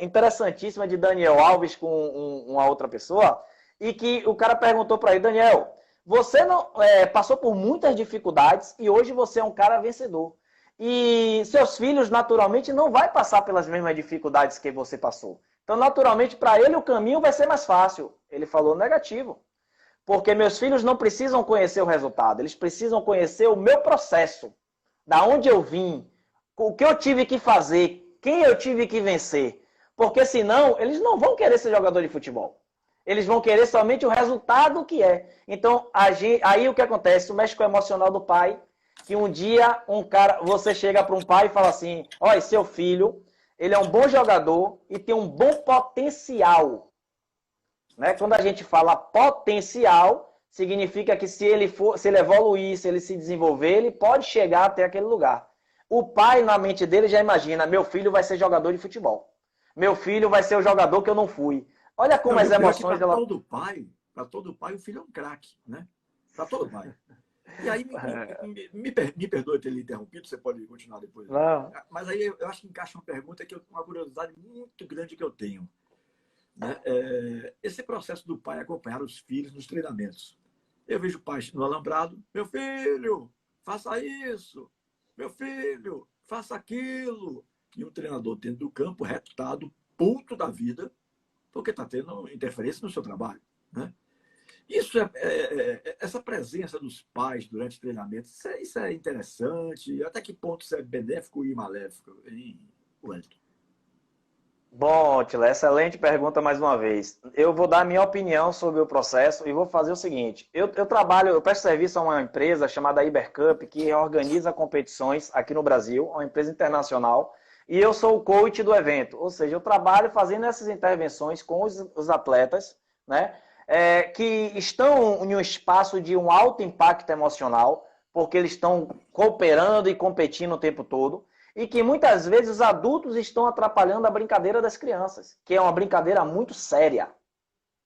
Speaker 2: interessantíssima de Daniel Alves com uma outra pessoa, e que o cara perguntou para ele: Daniel, você não passou por muitas dificuldades e hoje você é um cara vencedor. E seus filhos, naturalmente, não vai passar pelas mesmas dificuldades que você passou. Então, naturalmente, para ele o caminho vai ser mais fácil. Ele falou negativo. Porque meus filhos não precisam conhecer o resultado, eles precisam conhecer o meu processo, da onde eu vim, o que eu tive que fazer, quem eu tive que vencer. Porque senão, eles não vão querer ser jogador de futebol. Eles vão querer somente o resultado que é. Então, aí o que acontece? O mexe com o emocional do pai, que um dia você chega para um pai e fala assim: olha, seu filho, ele é um bom jogador e tem um bom potencial. Né? Quando a gente fala potencial, significa que se ele evoluir, se ele se desenvolver, ele pode chegar até aquele lugar. O pai, na mente dele, já imagina: meu filho vai ser jogador de futebol. Meu filho vai ser o jogador que eu não fui. Olha como as emoções
Speaker 1: dela. Para todo pai, o filho é um craque, né? Para todo pai. E aí, me perdoe ter lhe interrompido, você pode continuar depois.
Speaker 2: Não.
Speaker 1: Mas aí eu acho que encaixa uma pergunta que uma curiosidade muito grande que eu tenho. Né? Esse processo do pai acompanhar os filhos nos treinamentos. Eu vejo pais no alambrado: meu filho, faça isso, meu filho, faça aquilo. E o treinador dentro do campo, retado, puto da vida, porque está tendo interferência no seu trabalho. Né? Essa presença dos pais durante o treinamento, isso é interessante. Até que ponto isso é benéfico e maléfico, hein, Wellington?
Speaker 2: Bom, Tila, excelente pergunta mais uma vez. Eu vou dar a minha opinião sobre o processo e vou fazer o seguinte. Eu presto serviço a uma empresa chamada Ibercup, que organiza competições aqui no Brasil, uma empresa internacional, e eu sou o coach do evento. Ou seja, eu trabalho fazendo essas intervenções com os atletas, né, que estão em um espaço de um alto impacto emocional, porque eles estão cooperando e competindo o tempo todo, e que muitas vezes os adultos estão atrapalhando a brincadeira das crianças, que é uma brincadeira muito séria.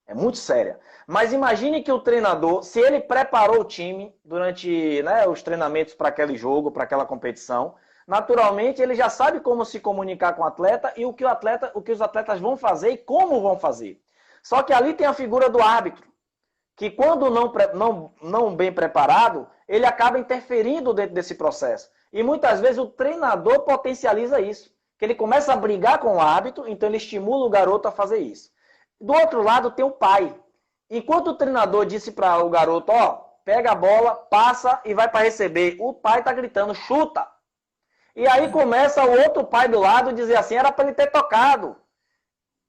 Speaker 2: É muito séria. Mas imagine que o treinador, se ele preparou o time durante, né, os treinamentos para aquele jogo, para aquela competição, naturalmente ele já sabe como se comunicar com o atleta e o que os atletas vão fazer e como vão fazer. Só que ali tem a figura do árbitro, que quando não bem preparado, ele acaba interferindo dentro desse processo. E muitas vezes o treinador potencializa isso, que ele começa a brigar com o árbitro, então ele estimula o garoto a fazer isso. Do outro lado tem o pai. Enquanto o treinador disse para o garoto: ó, pega a bola, passa e vai para receber, o pai está gritando: chuta. E aí começa o outro pai do lado a dizer assim: era para ele ter tocado.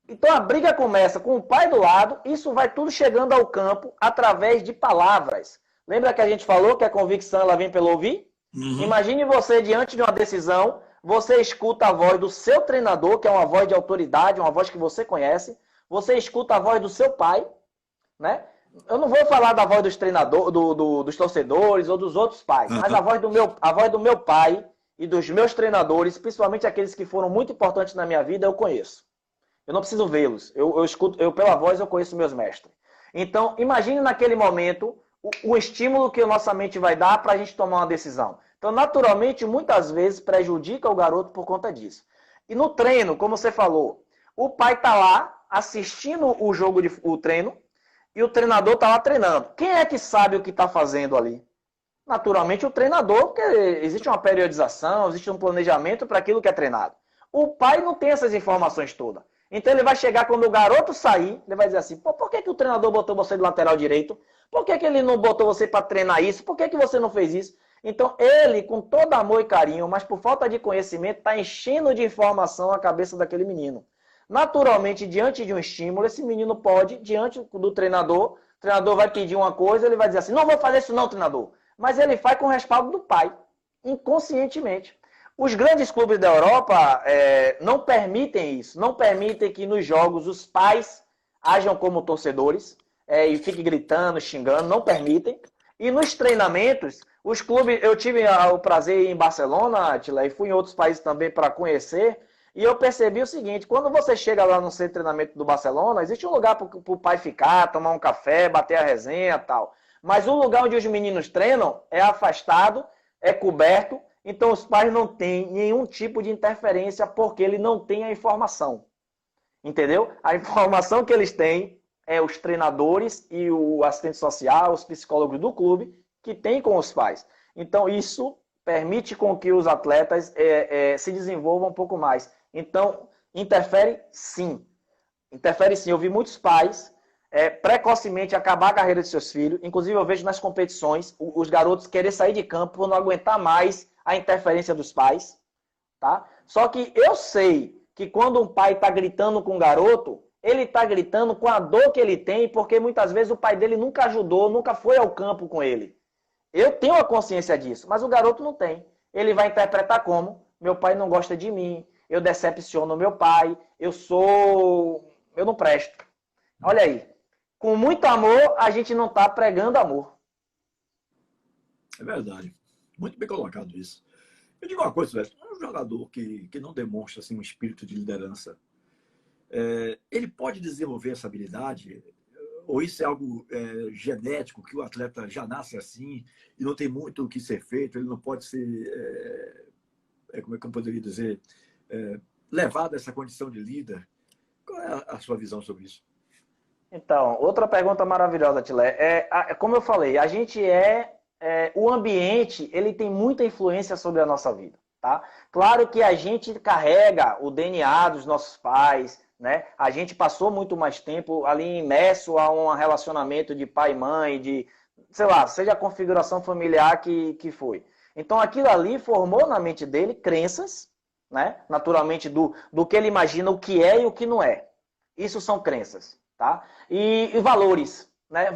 Speaker 2: Então a briga começa com o pai do lado, isso vai tudo chegando ao campo através de palavras. Lembra que a gente falou que a convicção ela vem pelo ouvir? Uhum. Imagine você diante de uma decisão, você escuta a voz do seu treinador, que é uma voz de autoridade, uma voz que você conhece, você escuta a voz do seu pai, né? Eu não vou falar da voz dos treinadores, dos torcedores ou dos outros pais, mas a voz do meu pai e dos meus treinadores, principalmente aqueles que foram muito importantes na minha vida, eu conheço. Eu não preciso vê-los. Eu escuto, pela voz eu conheço meus mestres. Então, imagine naquele momento o estímulo que a nossa mente vai dar para a gente tomar uma decisão. Então, naturalmente, muitas vezes prejudica o garoto por conta disso. E no treino, como você falou, o pai está lá assistindo o treino e o treinador está lá treinando. Quem é que sabe o que está fazendo ali? Naturalmente, o treinador, porque existe uma periodização, existe um planejamento para aquilo que é treinado. O pai não tem essas informações todas. Então ele vai chegar quando o garoto sair, ele vai dizer assim: pô, por que o treinador botou você de lateral direito? Por que ele não botou você para treinar isso? Por que você não fez isso? Então ele, com todo amor e carinho, mas por falta de conhecimento, está enchendo de informação a cabeça daquele menino. Naturalmente, diante de um estímulo, esse menino pode, diante do treinador, o treinador vai pedir uma coisa, ele vai dizer assim: não vou fazer isso não, treinador. Mas ele faz com o respaldo do pai, inconscientemente. Os grandes clubes da Europa não permitem isso, não permitem que nos jogos os pais ajam como torcedores e fiquem gritando, xingando, não permitem. E nos treinamentos, os clubes, eu tive o prazer em ir em Barcelona, Atila, e fui em outros países também para conhecer, E eu percebi o seguinte, quando você chega lá no centro de treinamento do Barcelona, existe um lugar para o pai ficar, tomar um café, bater a resenha e tal. Mas o lugar onde os meninos treinam é afastado, é coberto, então os pais não têm nenhum tipo de interferência porque ele não tem a informação. Entendeu? A informação que eles têm é os treinadores e o assistente social, os psicólogos do clube, que tem com os pais. Então, isso permite com que os atletas se desenvolvam um pouco mais. Então, interfere sim. Interfere sim. Eu vi muitos pais precocemente acabar a carreira de seus filhos. Inclusive, eu vejo nas competições os garotos querer sair de campo por não aguentar mais a interferência dos pais. Tá? Só que eu sei que quando um pai está gritando com um garoto, ele está gritando com a dor que ele tem, porque muitas vezes o pai dele nunca ajudou, nunca foi ao campo com ele. Eu tenho a consciência disso, mas o garoto não tem. Ele vai interpretar como: meu pai não gosta de mim, eu decepciono meu pai, eu não presto. Olha aí, com muito amor, a gente não está pregando amor.
Speaker 1: É verdade. Muito bem colocado isso. Eu digo uma coisa, velho, um jogador que não demonstra assim, um espírito de liderança, ele pode desenvolver essa habilidade? Ou isso é algo genético, que o atleta já nasce assim e não tem muito o que ser feito, ele não pode ser, como é que eu poderia dizer, levado a essa condição de líder? Qual é a sua visão sobre isso?
Speaker 2: Então, outra pergunta maravilhosa, Tilé. Como eu falei, a gente o ambiente, ele tem muita influência sobre a nossa vida, tá? Claro que a gente carrega o DNA dos nossos pais, né? A gente passou muito mais tempo ali imerso a um relacionamento de pai e mãe, de, sei lá, seja a configuração familiar que foi. Então, aquilo ali formou na mente dele crenças, né? Naturalmente, do que ele imagina o que é e o que não é. Isso são crenças, tá? E valores. Né?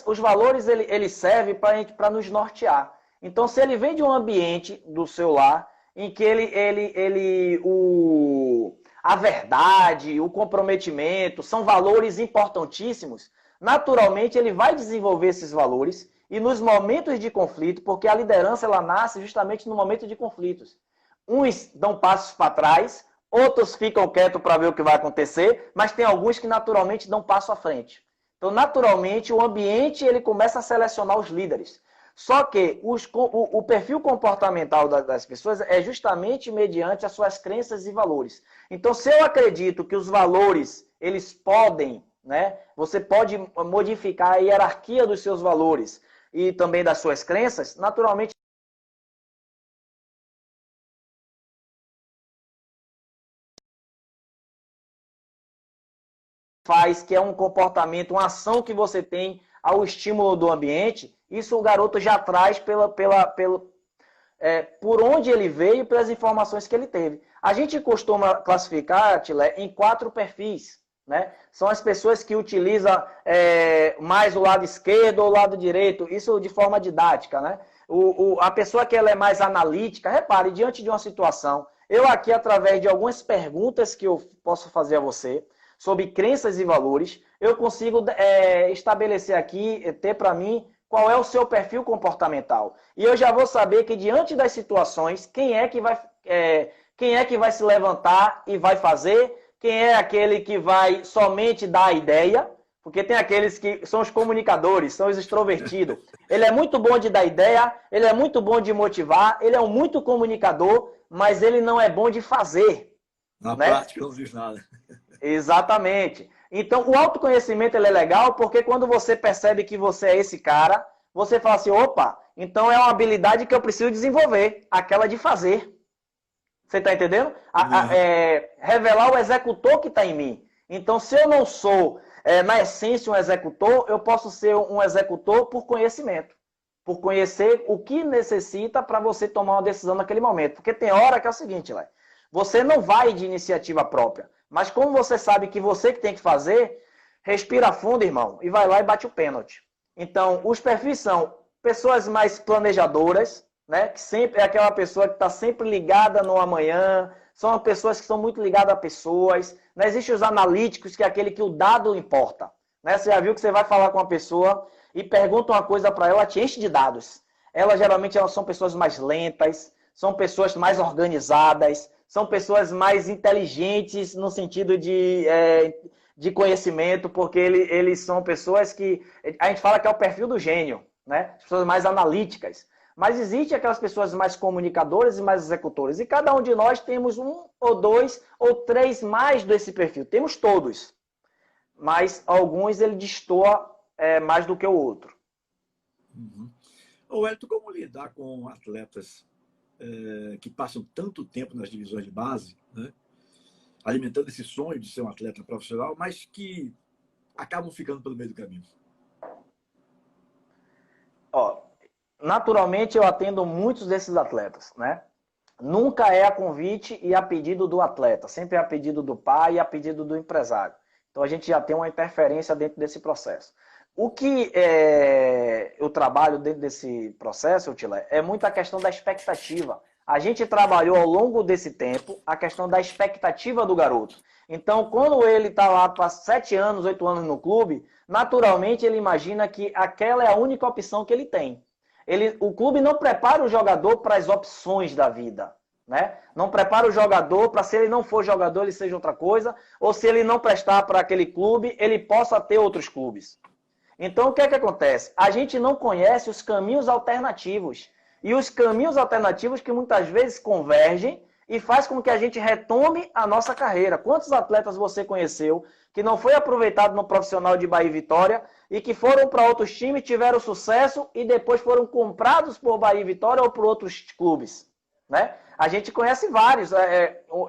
Speaker 2: Os valores ele servem para nos nortear. Então, se ele vem de um ambiente do seu lar em que a verdade, o comprometimento são valores importantíssimos, naturalmente ele vai desenvolver esses valores e nos momentos de conflito, porque a liderança ela nasce justamente no momento de conflitos. Uns dão passos para trás, outros ficam quietos para ver o que vai acontecer, mas tem alguns que naturalmente dão passo à frente. Então, naturalmente, o ambiente ele começa a selecionar os líderes. Só que o perfil comportamental das pessoas é justamente mediante as suas crenças e valores. Então, se eu acredito que os valores, eles podem, né? Você pode modificar a hierarquia dos seus valores e também das suas crenças, naturalmente, faz, que é um comportamento, uma ação que você tem ao estímulo do ambiente, isso o garoto já traz por onde ele veio e pelas informações que ele teve. A gente costuma classificar, Tilé, em 4 perfis. Né? São as pessoas que utilizam mais o lado esquerdo ou o lado direito, isso de forma didática. Né? A pessoa que ela é mais analítica, repare, diante de uma situação, eu aqui, através de algumas perguntas que eu posso fazer a você, sobre crenças e valores, eu consigo estabelecer aqui, ter para mim, qual é o seu perfil comportamental. E eu já vou saber que, diante das situações, quem é que vai se levantar e vai fazer, quem é aquele que vai somente dar a ideia, porque tem aqueles que são os comunicadores, são os extrovertidos. Ele é muito bom de dar ideia, ele é muito bom de motivar, ele é um muito comunicador, mas ele não é bom de fazer.
Speaker 1: Na prática, não diz nada.
Speaker 2: Exatamente. Então, o autoconhecimento ele é legal porque quando você percebe que você é esse cara, você fala assim, opa, então é uma habilidade que eu preciso desenvolver, aquela de fazer. Você está entendendo? Revelar o executor que está em mim. Então, se eu não sou, na essência, um executor, eu posso ser um executor por conhecimento. Por conhecer o que necessita para você tomar uma decisão naquele momento. Porque tem hora que é o seguinte, Lé, você não vai de iniciativa própria. Mas como você sabe que você que tem que fazer, respira fundo, irmão, e vai lá e bate o pênalti. Então, os perfis são pessoas mais planejadoras, né? Que sempre é aquela pessoa que está sempre ligada no amanhã, são pessoas que são muito ligadas a pessoas. Né? Existem os analíticos, que é aquele que o dado importa. Né? Você já viu que você vai falar com uma pessoa e pergunta uma coisa para ela, te enche de dados. Geralmente elas são pessoas mais lentas, são pessoas mais organizadas, são pessoas mais inteligentes no sentido de conhecimento, porque eles são pessoas que... A gente fala que é o perfil do gênio, né? As pessoas mais analíticas. Mas existe aquelas pessoas mais comunicadoras e mais executoras. E cada um de nós temos um ou dois ou três mais desse perfil. Temos todos. Mas alguns ele destoa mais do que o outro.
Speaker 1: Uhum. Ô, Elton, como lidar com atletas que passam tanto tempo nas divisões de base, né, alimentando esse sonho de ser um atleta profissional, mas que acabam ficando pelo meio do caminho?
Speaker 2: Ó, naturalmente eu atendo muitos desses atletas, né? Nunca é a convite e a pedido do atleta, sempre é a pedido do pai e a pedido do empresário. Então a gente já tem uma interferência dentro desse processo. O que eu trabalho dentro desse processo, Tilé, é muito a questão da expectativa. A gente trabalhou ao longo desse tempo a questão da expectativa do garoto. Então, quando ele está lá para 7 anos, 8 anos no clube, naturalmente ele imagina que aquela é a única opção que ele tem. O clube não prepara o jogador para as opções da vida, né? Não prepara o jogador para, se ele não for jogador, ele seja outra coisa, ou se ele não prestar para aquele clube, ele possa ter outros clubes. Então, o que é que acontece? A gente não conhece os caminhos alternativos. E os caminhos alternativos que muitas vezes convergem e faz com que a gente retome a nossa carreira. Quantos atletas você conheceu que não foi aproveitado no profissional de Bahia e Vitória e que foram para outros times, tiveram sucesso e depois foram comprados por Bahia e Vitória ou por outros clubes, né? A gente conhece vários.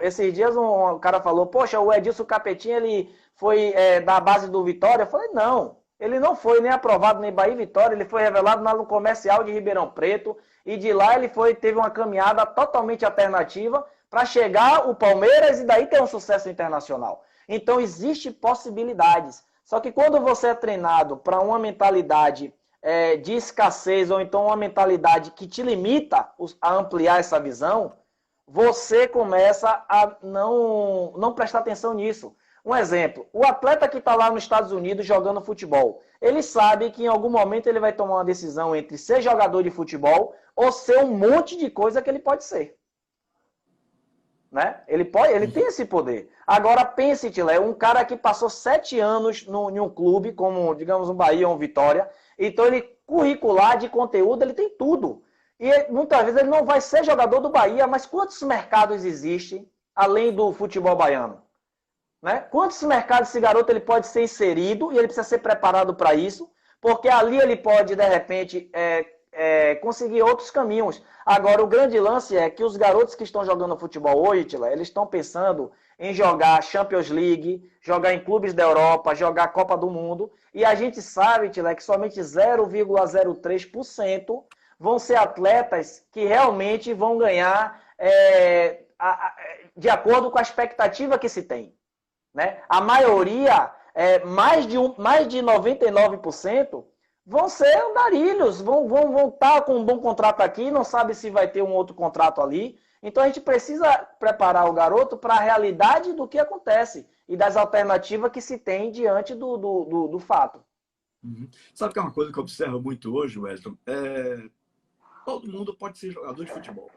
Speaker 2: Esses dias um cara falou, poxa, o Edilson Capetinha, ele foi da base do Vitória. Eu falei, não, ele não foi nem aprovado nem Bahia e Vitória, ele foi revelado no comercial de Ribeirão Preto e de lá ele teve uma caminhada totalmente alternativa para chegar ao Palmeiras e daí ter um sucesso internacional. Então, existem possibilidades. Só que quando você é treinado para uma mentalidade de escassez ou então uma mentalidade que te limita a ampliar essa visão, você começa a não prestar atenção nisso. Um exemplo, o atleta que está lá nos Estados Unidos jogando futebol, ele sabe que em algum momento ele vai tomar uma decisão entre ser jogador de futebol ou ser um monte de coisa que ele pode ser. Né? Ele tem esse poder. Agora pense, Tilé, um cara que passou 7 anos em um clube, como, digamos, um Bahia ou um Vitória, então ele, curricular de conteúdo, ele tem tudo. E muitas vezes ele não vai ser jogador do Bahia, mas quantos mercados existem além do futebol baiano? Né? Quantos mercados esse garoto ele pode ser inserido e ele precisa ser preparado para isso, porque ali ele pode, de repente, conseguir outros caminhos. Agora, o grande lance é que os garotos que estão jogando futebol hoje, Tila, eles estão pensando em jogar Champions League, jogar em clubes da Europa, jogar Copa do Mundo, e a gente sabe, Tila, que somente 0,03% vão ser atletas que realmente vão ganhar de acordo com a expectativa que se tem. Né? A maioria, mais de 99%, vão ser andarilhos, vão estar com um bom contrato aqui, não sabe se vai ter um outro contrato ali. Então a gente precisa preparar o garoto para a realidade do que acontece e das alternativas que se tem diante do fato.
Speaker 1: Uhum. Sabe que é uma coisa que eu observo muito hoje, Wellington? Todo mundo pode ser jogador de futebol.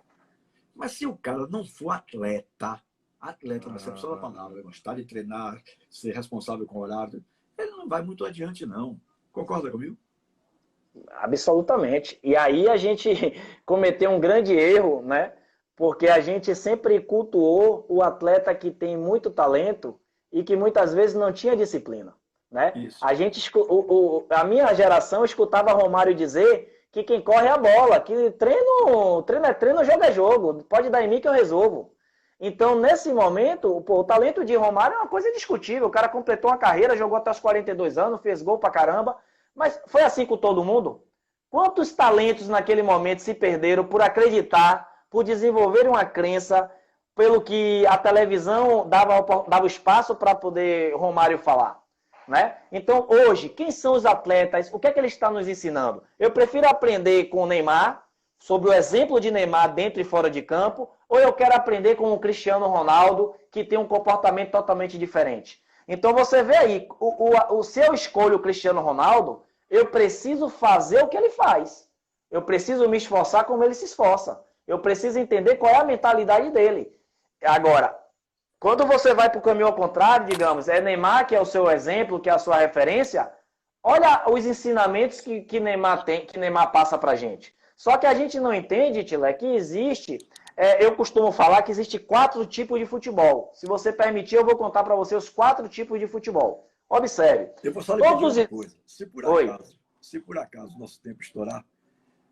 Speaker 1: Mas se o cara não for atleta na acepção da palavra, gostar de treinar, ser responsável com o horário, ele não vai muito adiante, não. Concorda comigo?
Speaker 2: Absolutamente. E aí a gente cometeu um grande erro, né? Porque a gente sempre cultuou o atleta que tem muito talento e que muitas vezes não tinha disciplina, né? Isso. A minha geração escutava Romário dizer que quem corre é a bola, que treino é treino, jogo é jogo, pode dar em mim que eu resolvo. Então, nesse momento, o talento de Romário é uma coisa indiscutível. O cara completou uma carreira, jogou até os 42 anos, fez gol pra caramba. Mas foi assim com todo mundo? Quantos talentos naquele momento se perderam por acreditar, por desenvolver uma crença, pelo que a televisão dava espaço para poder Romário falar? Né? Então, hoje, quem são os atletas? O que é que ele está nos ensinando? Eu prefiro aprender com o Neymar, sobre o exemplo de Neymar dentro e fora de campo, ou eu quero aprender com o Cristiano Ronaldo, que tem um comportamento totalmente diferente? Então, você vê aí, se eu escolho o Cristiano Ronaldo, eu preciso fazer o que ele faz. Eu preciso me esforçar como ele se esforça. Eu preciso entender qual é a mentalidade dele. Agora, quando você vai para o caminho ao contrário, digamos, é Neymar que é o seu exemplo, que é a sua referência, olha os ensinamentos que Neymar tem, que Neymar passa para a gente. Só que a gente não entende, Tilé, que existe, eu costumo falar que existe 4 tipos de futebol. Se você permitir, eu vou contar para você os 4 tipos de futebol. Observe.
Speaker 1: Eu vou só lhe pedir uma coisa. Se por acaso o nosso tempo estourar,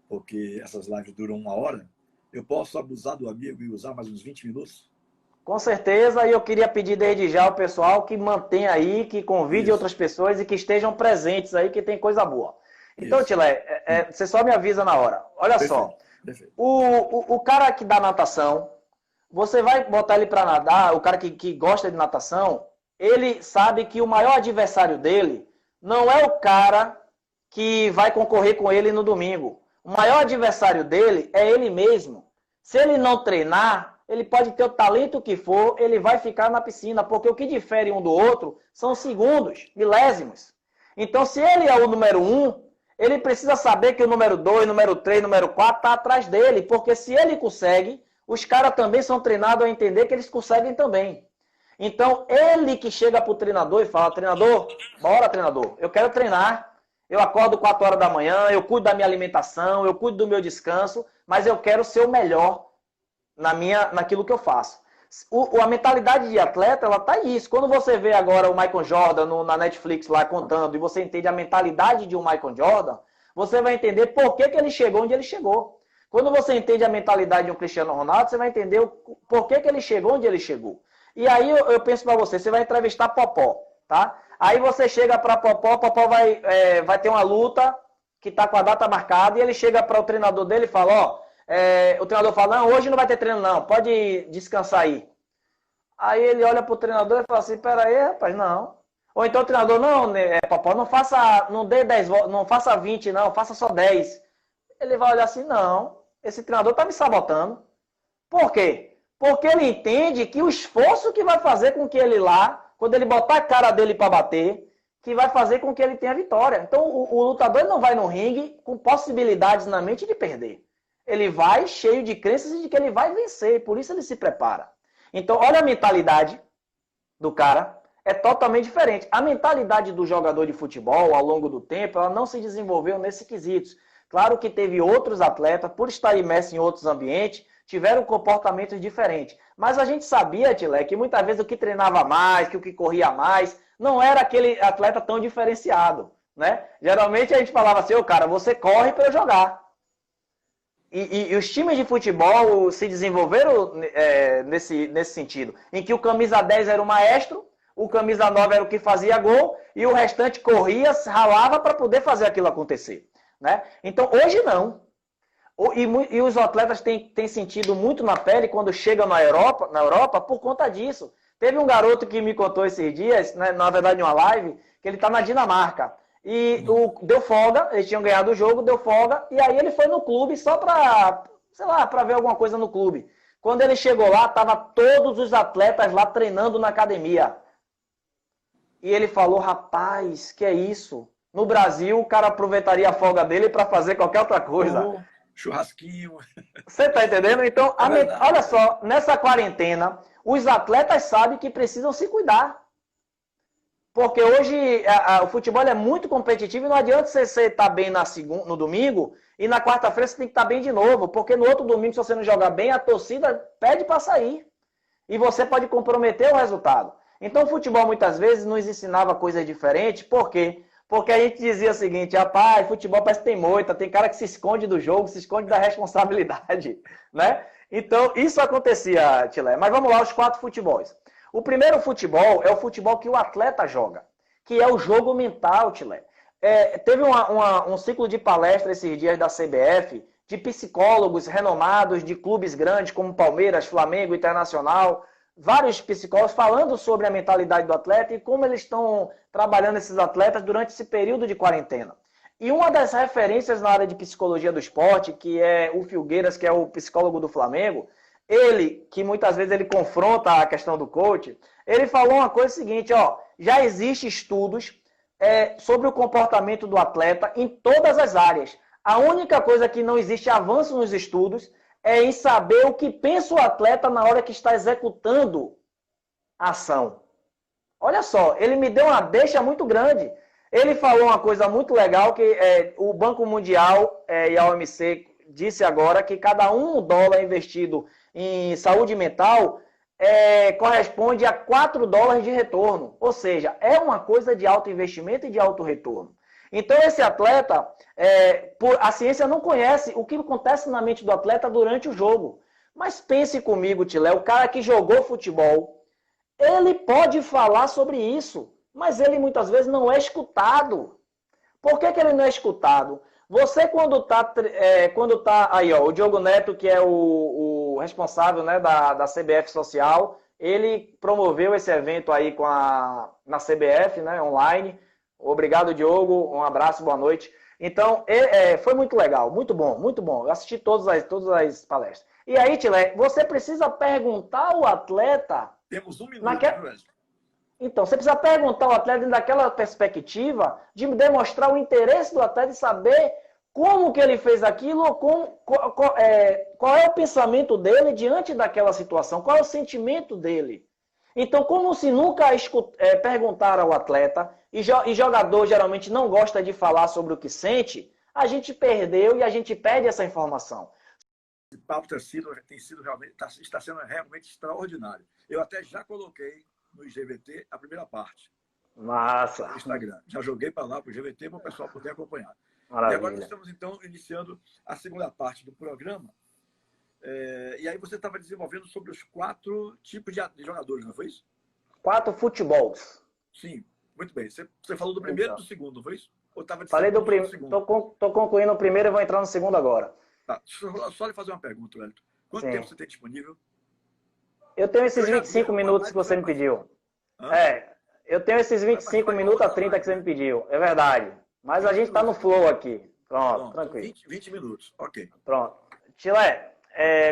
Speaker 1: porque essas lives duram 1 hora, eu posso abusar do amigo e usar mais uns 20 minutos?
Speaker 2: Com certeza, e eu queria pedir desde já ao pessoal que mantenha aí, que convide outras pessoas e que estejam presentes aí, que tem coisa boa. Então, Tilé, você só me avisa na hora. Olha só, o cara que dá natação, você vai botar ele para nadar, o cara que gosta de natação, ele sabe que o maior adversário dele não é o cara que vai concorrer com ele no domingo. O maior adversário dele é ele mesmo. Se ele não treinar, ele pode ter o talento que for, ele vai ficar na piscina, porque o que difere um do outro são segundos, milésimos. Então, se ele é o número 1, ele precisa saber que o número 2, número 3, número 4 está atrás dele, porque se ele consegue, os caras também são treinados a entender que eles conseguem também. Então, ele que chega para o treinador e fala, treinador, bora treinador, eu quero treinar, eu acordo 4 horas da manhã, eu cuido da minha alimentação, eu cuido do meu descanso, mas eu quero ser o melhor naquilo que eu faço. A mentalidade de atleta, ela tá isso. Quando você vê agora o Michael Jordan na Netflix lá contando e você entende a mentalidade de um Michael Jordan, você vai entender por que ele chegou onde ele chegou. Quando você entende a mentalidade de um Cristiano Ronaldo, você vai entender por que ele chegou onde ele chegou. E aí eu penso para você vai entrevistar Popó, tá? Aí você chega para Popó vai ter uma luta que tá com a data marcada e ele chega para o treinador dele e fala, ó, o treinador fala, não, hoje não vai ter treino não, pode descansar aí. Aí ele olha pro treinador e fala assim, pera aí, rapaz, não. Ou então o treinador, não, Popó, não dê 10, não faça 20 não, faça só 10. Ele vai olhar assim, não, esse treinador tá me sabotando. Por quê? Porque ele entende que o esforço que vai fazer com que ele lá, quando ele botar a cara dele para bater, que vai fazer com que ele tenha vitória. Então o lutador não vai no ringue com possibilidades na mente de perder. Ele vai cheio de crenças de que ele vai vencer, por isso ele se prepara. Então, olha a mentalidade do cara, é totalmente diferente. A mentalidade do jogador de futebol, ao longo do tempo, ela não se desenvolveu nesses quesitos. Claro que teve outros atletas, por estar imersos em outros ambientes, tiveram comportamentos diferentes. Mas a gente sabia, Tilé, que muitas vezes o que treinava mais, que o que corria mais, não era aquele atleta tão diferenciado, né? Geralmente a gente falava assim, cara, você corre para eu jogar. E os times de futebol se desenvolveram nesse sentido, em que o camisa 10 era o maestro, o camisa 9 era o que fazia gol, e o restante corria, ralava para poder fazer aquilo acontecer. Né? Então, hoje não. E os atletas têm sentido muito na pele quando chegam na Europa por conta disso. Teve um garoto que me contou esses dias, né, na verdade, em uma live, que ele está na Dinamarca. E deu folga, eles tinham ganhado o jogo, deu folga, e aí ele foi no clube só para, sei lá, para ver alguma coisa no clube. Quando ele chegou lá, tava todos os atletas lá treinando na academia. E ele falou, rapaz, que é isso? No Brasil, o cara aproveitaria a folga dele para fazer qualquer outra coisa.
Speaker 1: Churrasquinho.
Speaker 2: Você tá entendendo? Então, olha só, nessa quarentena, os atletas sabem que precisam se cuidar. Porque hoje o futebol é muito competitivo e não adianta você estar bem no domingo e na quarta-feira você tem que estar bem de novo. Porque no outro domingo, se você não jogar bem, a torcida pede para sair. E você pode comprometer o resultado. Então o futebol muitas vezes nos ensinava coisas diferentes. Por quê? Porque a gente dizia o seguinte, rapaz, futebol parece que tem moita, tem cara que se esconde do jogo, se esconde da responsabilidade. Né? Então isso acontecia, Tilé. Mas vamos lá, os 4 futebols. O primeiro futebol é o futebol que o atleta joga, que é o jogo mental, Tilé. Teve um ciclo de palestra esses dias da CBF, de psicólogos renomados de clubes grandes como Palmeiras, Flamengo, Internacional, vários psicólogos falando sobre a mentalidade do atleta e como eles estão trabalhando esses atletas durante esse período de quarentena. E uma das referências na área de psicologia do esporte, que é o Filgueiras, que é o psicólogo do Flamengo, ele, que muitas vezes ele confronta a questão do coach, ele falou uma coisa seguinte, ó, já existem estudos sobre o comportamento do atleta em todas as áreas. A única coisa que não existe avanço nos estudos é em saber o que pensa o atleta na hora que está executando a ação. Olha só, ele me deu uma deixa muito grande. Ele falou uma coisa muito legal, que o Banco Mundial e a OMC disse agora que cada $1 investido em saúde mental corresponde a $4 de retorno. Ou seja, é uma coisa de alto investimento e de alto retorno. Então, esse atleta, a ciência não conhece o que acontece na mente do atleta durante o jogo. Mas pense comigo, Tilé, o cara que jogou futebol, ele pode falar sobre isso, mas ele muitas vezes não é escutado. Por que ele não é escutado? Você, quando tá aí, ó, o Diogo Neto, que é o responsável, né, da CBF Social, ele promoveu esse evento aí na CBF, né, online. Obrigado, Diogo. Um abraço, boa noite. Então, foi muito legal, muito bom, muito bom. Eu assisti todas as palestras. E aí, Tilé, você precisa perguntar ao atleta...
Speaker 1: Temos um minuto,
Speaker 2: Então, você precisa perguntar ao atleta dentro daquela perspectiva de demonstrar o interesse do atleta e saber como que ele fez aquilo, qual é o pensamento dele diante daquela situação, qual é o sentimento dele. Então, como se nunca perguntar ao atleta, e jogador geralmente não gosta de falar sobre o que sente, a gente perdeu e a gente perde essa informação.
Speaker 1: Esse papo está sendo realmente extraordinário. Eu até já coloquei no IGVT a primeira parte.
Speaker 2: Massa!
Speaker 1: No Instagram. Já joguei para lá, para o IGVT, para o pessoal poder acompanhar.
Speaker 2: Maravilha.
Speaker 1: E agora nós estamos, então, iniciando a segunda parte do programa. E aí você estava desenvolvendo sobre os 4 tipos de jogadores, não foi isso?
Speaker 2: 4 futebols.
Speaker 1: Sim, muito bem. Você falou do primeiro e do segundo, não foi isso? Ou
Speaker 2: Falei do primeiro. Estou concluindo o primeiro e vou entrar no segundo agora.
Speaker 1: Tá. Só lhe fazer uma pergunta, Wellington. Quanto tempo você tem disponível?
Speaker 2: Eu tenho esses 25 minutos que você me pediu. Eu tenho esses 25 minutos a 30 que você me pediu. É verdade. Mas a gente está no flow aqui. Pronto, tranquilo.
Speaker 1: 20 minutos, ok.
Speaker 2: Pronto. Tilé,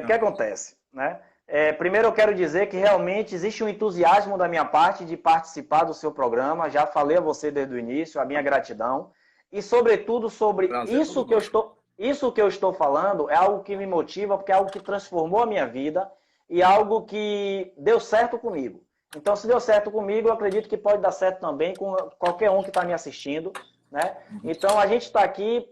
Speaker 2: o que acontece? Né? Primeiro eu quero dizer que realmente existe um entusiasmo da minha parte de participar do seu programa. Já falei a você desde o início, a minha gratidão. E, sobretudo, sobre isso que eu estou falando, é algo que me motiva, porque é algo que transformou a minha vida e algo que deu certo comigo. Então, se deu certo comigo, eu acredito que pode dar certo também com qualquer um que está me assistindo. Né? Então, a gente está aqui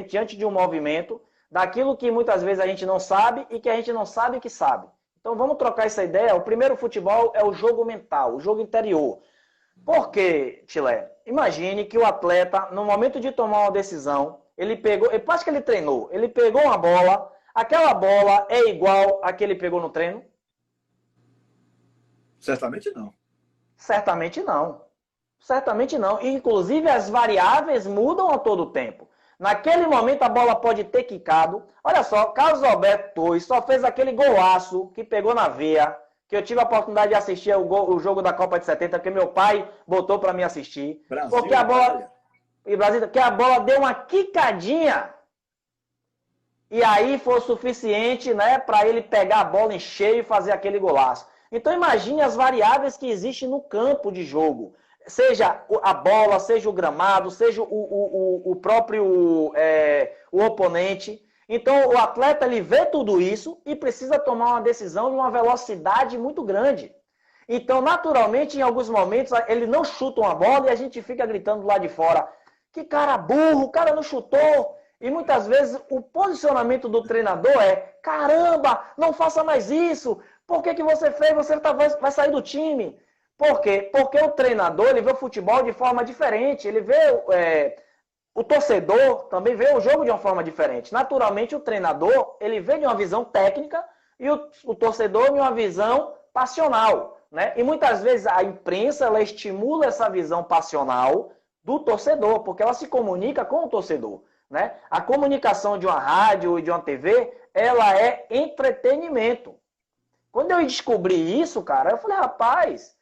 Speaker 2: diante de um movimento daquilo que muitas vezes a gente não sabe e que a gente não sabe que sabe. Então, vamos trocar essa ideia. O primeiro futebol é o jogo mental, o jogo interior. Por quê, Tilé? Imagine que o atleta, no momento de tomar uma decisão, ele quase que ele treinou, ele pegou uma bola, aquela bola é igual a que ele pegou no treino?
Speaker 1: Certamente não.
Speaker 2: Certamente não. Certamente não. Inclusive, as variáveis mudam a todo tempo. Naquele momento, a bola pode ter quicado. Olha só, Carlos Alberto Torres só fez aquele golaço que pegou na veia, que eu tive a oportunidade de assistir o jogo da Copa de 70, porque meu pai botou para mim assistir.
Speaker 1: Brasil,
Speaker 2: porque a bola deu uma quicadinha. E aí foi o suficiente, né, para ele pegar a bola em cheio e fazer aquele golaço. Então imagine as variáveis que existem no campo de jogo. Seja a bola, seja o gramado, seja o próprio o oponente. Então o atleta ele vê tudo isso e precisa tomar uma decisão em uma velocidade muito grande. Então naturalmente em alguns momentos ele não chuta uma bola e a gente fica gritando lá de fora: que cara burro, o cara não chutou. E muitas vezes o posicionamento do treinador é: caramba, não faça mais isso. Por que você fez? Você vai sair do time. Por quê? Porque o treinador ele vê o futebol de forma diferente. Ele vê o torcedor também vê o jogo de uma forma diferente. Naturalmente, o treinador ele vê de uma visão técnica e o torcedor de uma visão passional. Né? E muitas vezes a imprensa ela estimula essa visão passional do torcedor, porque ela se comunica com o torcedor. Né? A comunicação de uma rádio e de uma TV, ela é entretenimento. Quando eu descobri isso, cara, eu falei, rapaz,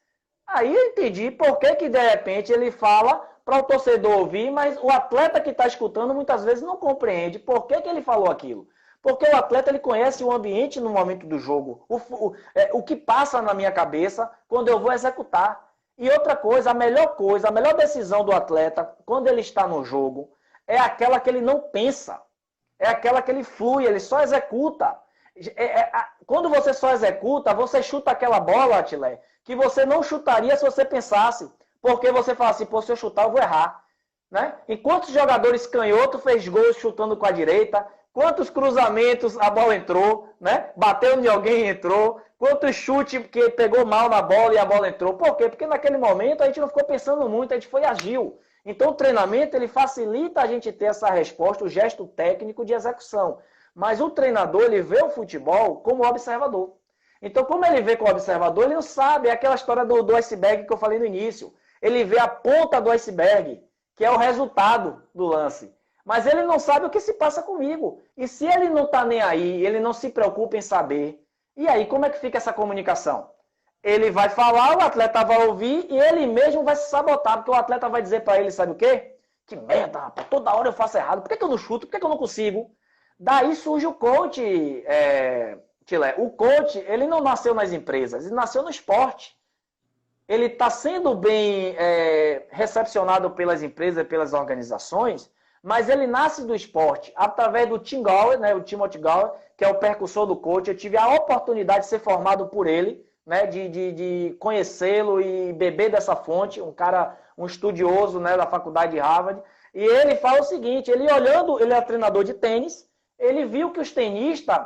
Speaker 2: aí eu entendi por que de repente ele fala para o torcedor ouvir, mas o atleta que está escutando muitas vezes não compreende por que ele falou aquilo. Porque o atleta ele conhece o ambiente no momento do jogo, o que passa na minha cabeça quando eu vou executar. E outra coisa, a melhor decisão do atleta quando ele está no jogo é aquela que ele não pensa, é aquela que ele flui, ele só executa. Quando você só executa, você chuta aquela bola, Tilé, que você não chutaria se você pensasse. Porque você fala assim, pô, se eu chutar, eu vou errar. Né? E quantos jogadores canhoto fez gols chutando com a direita? Quantos cruzamentos a bola entrou? Né? Bateu em alguém e entrou? Quantos chutes que pegou mal na bola e a bola entrou? Por quê? Porque naquele momento a gente não ficou pensando muito, a gente foi agil. Então o treinamento ele facilita a gente ter essa resposta, o gesto técnico de execução. Mas o treinador ele vê o futebol como observador. Então como ele vê como observador, ele não sabe, é aquela história do iceberg que eu falei no início. Ele vê a ponta do iceberg, que é o resultado do lance. Mas ele não sabe o que se passa comigo. E se ele não está nem aí, ele não se preocupa em saber, e aí como é que fica essa comunicação? Ele vai falar, o atleta vai ouvir e ele mesmo vai se sabotar, porque o atleta vai dizer para ele, sabe o quê? Que merda, rapaz, toda hora eu faço errado, por que eu não chuto, por que eu não consigo? Daí surge o coach, Tilé. O coach, ele não nasceu nas empresas, ele nasceu no esporte. Ele está sendo bem recepcionado pelas empresas, pelas organizações, mas ele nasce do esporte, através do Tim Gower, né, o Timothy Gower, que é o percussor do coach. Eu tive a oportunidade de ser formado por ele, né, de conhecê-lo e beber dessa fonte, um estudioso, né, da faculdade de Harvard. E ele fala o seguinte, ele olhando, ele é treinador de tênis, ele viu que os tenistas,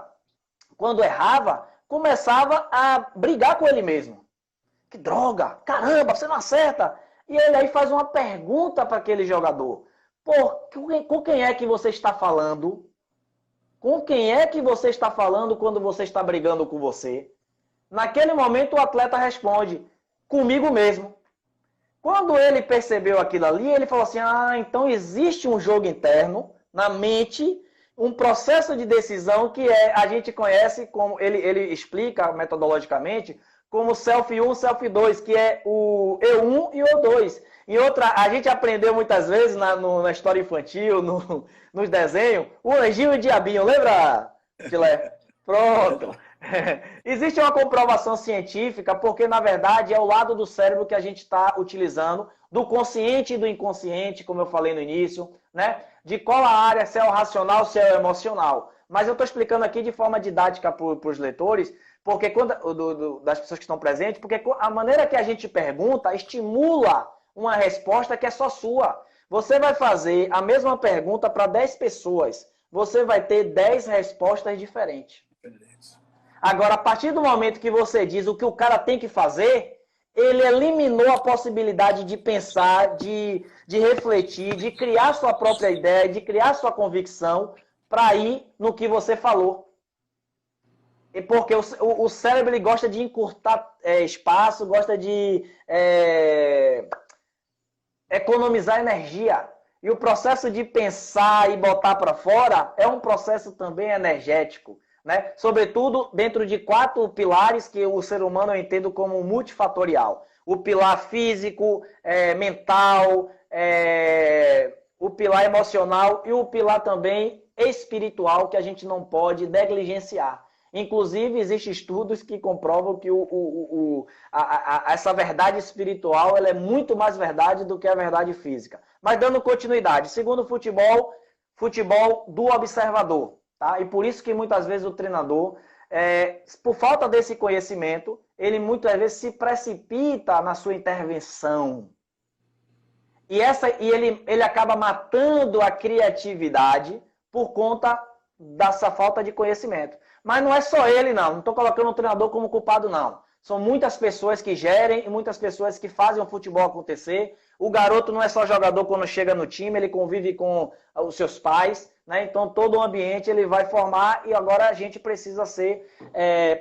Speaker 2: quando errava, começava a brigar com ele mesmo. Que droga, caramba, você não acerta. E ele aí faz uma pergunta para aquele jogador. Com quem é que você está falando? Com quem é que você está falando quando você está brigando com você? Naquele momento o atleta responde, comigo mesmo. Quando ele percebeu aquilo ali, ele falou assim, então existe um jogo interno na mente, um processo de decisão que a gente conhece como, ele explica metodologicamente, como Self 1, Self 2, que é o E1 e o E2. Em outra, a gente aprendeu muitas vezes na história infantil, nos desenhos, o anjinho e o diabinho, lembra, Tilé? Pronto. Existe uma comprovação científica, porque na verdade é o lado do cérebro que a gente está utilizando, do consciente e do inconsciente, como eu falei no início, né? De qual a área, se é o racional, se é o emocional. Mas eu estou explicando aqui de forma didática para os leitores, porque das pessoas que estão presentes, porque a maneira que a gente pergunta estimula uma resposta que é só sua. Você vai fazer a mesma pergunta para 10 pessoas, você vai ter 10 respostas diferentes. Agora, a partir do momento que você diz o que o cara tem que fazer, ele eliminou a possibilidade de pensar, de refletir, de criar sua própria ideia, de criar sua convicção para ir no que você falou. Porque o cérebro ele gosta de encurtar espaço, gosta de economizar energia. E o processo de pensar e botar para fora é um processo também energético. Né? Sobretudo dentro de 4 pilares que o ser humano eu entendo como multifatorial. O pilar físico, mental, o pilar emocional e o pilar também espiritual que a gente não pode negligenciar. Inclusive, existem estudos que comprovam que essa verdade espiritual ela é muito mais verdade do que a verdade física. Mas dando continuidade, segundo o futebol do observador. Tá? E por isso que muitas vezes o treinador, por falta desse conhecimento, ele muitas vezes se precipita na sua intervenção. E ele acaba matando a criatividade por conta dessa falta de conhecimento. Mas não é só ele, não. Não estou colocando o treinador como culpado, não. São muitas pessoas que gerem e muitas pessoas que fazem o futebol acontecer. O garoto não é só jogador quando chega no time, ele convive com os seus pais, né? Então todo o ambiente ele vai formar e agora a gente precisa ser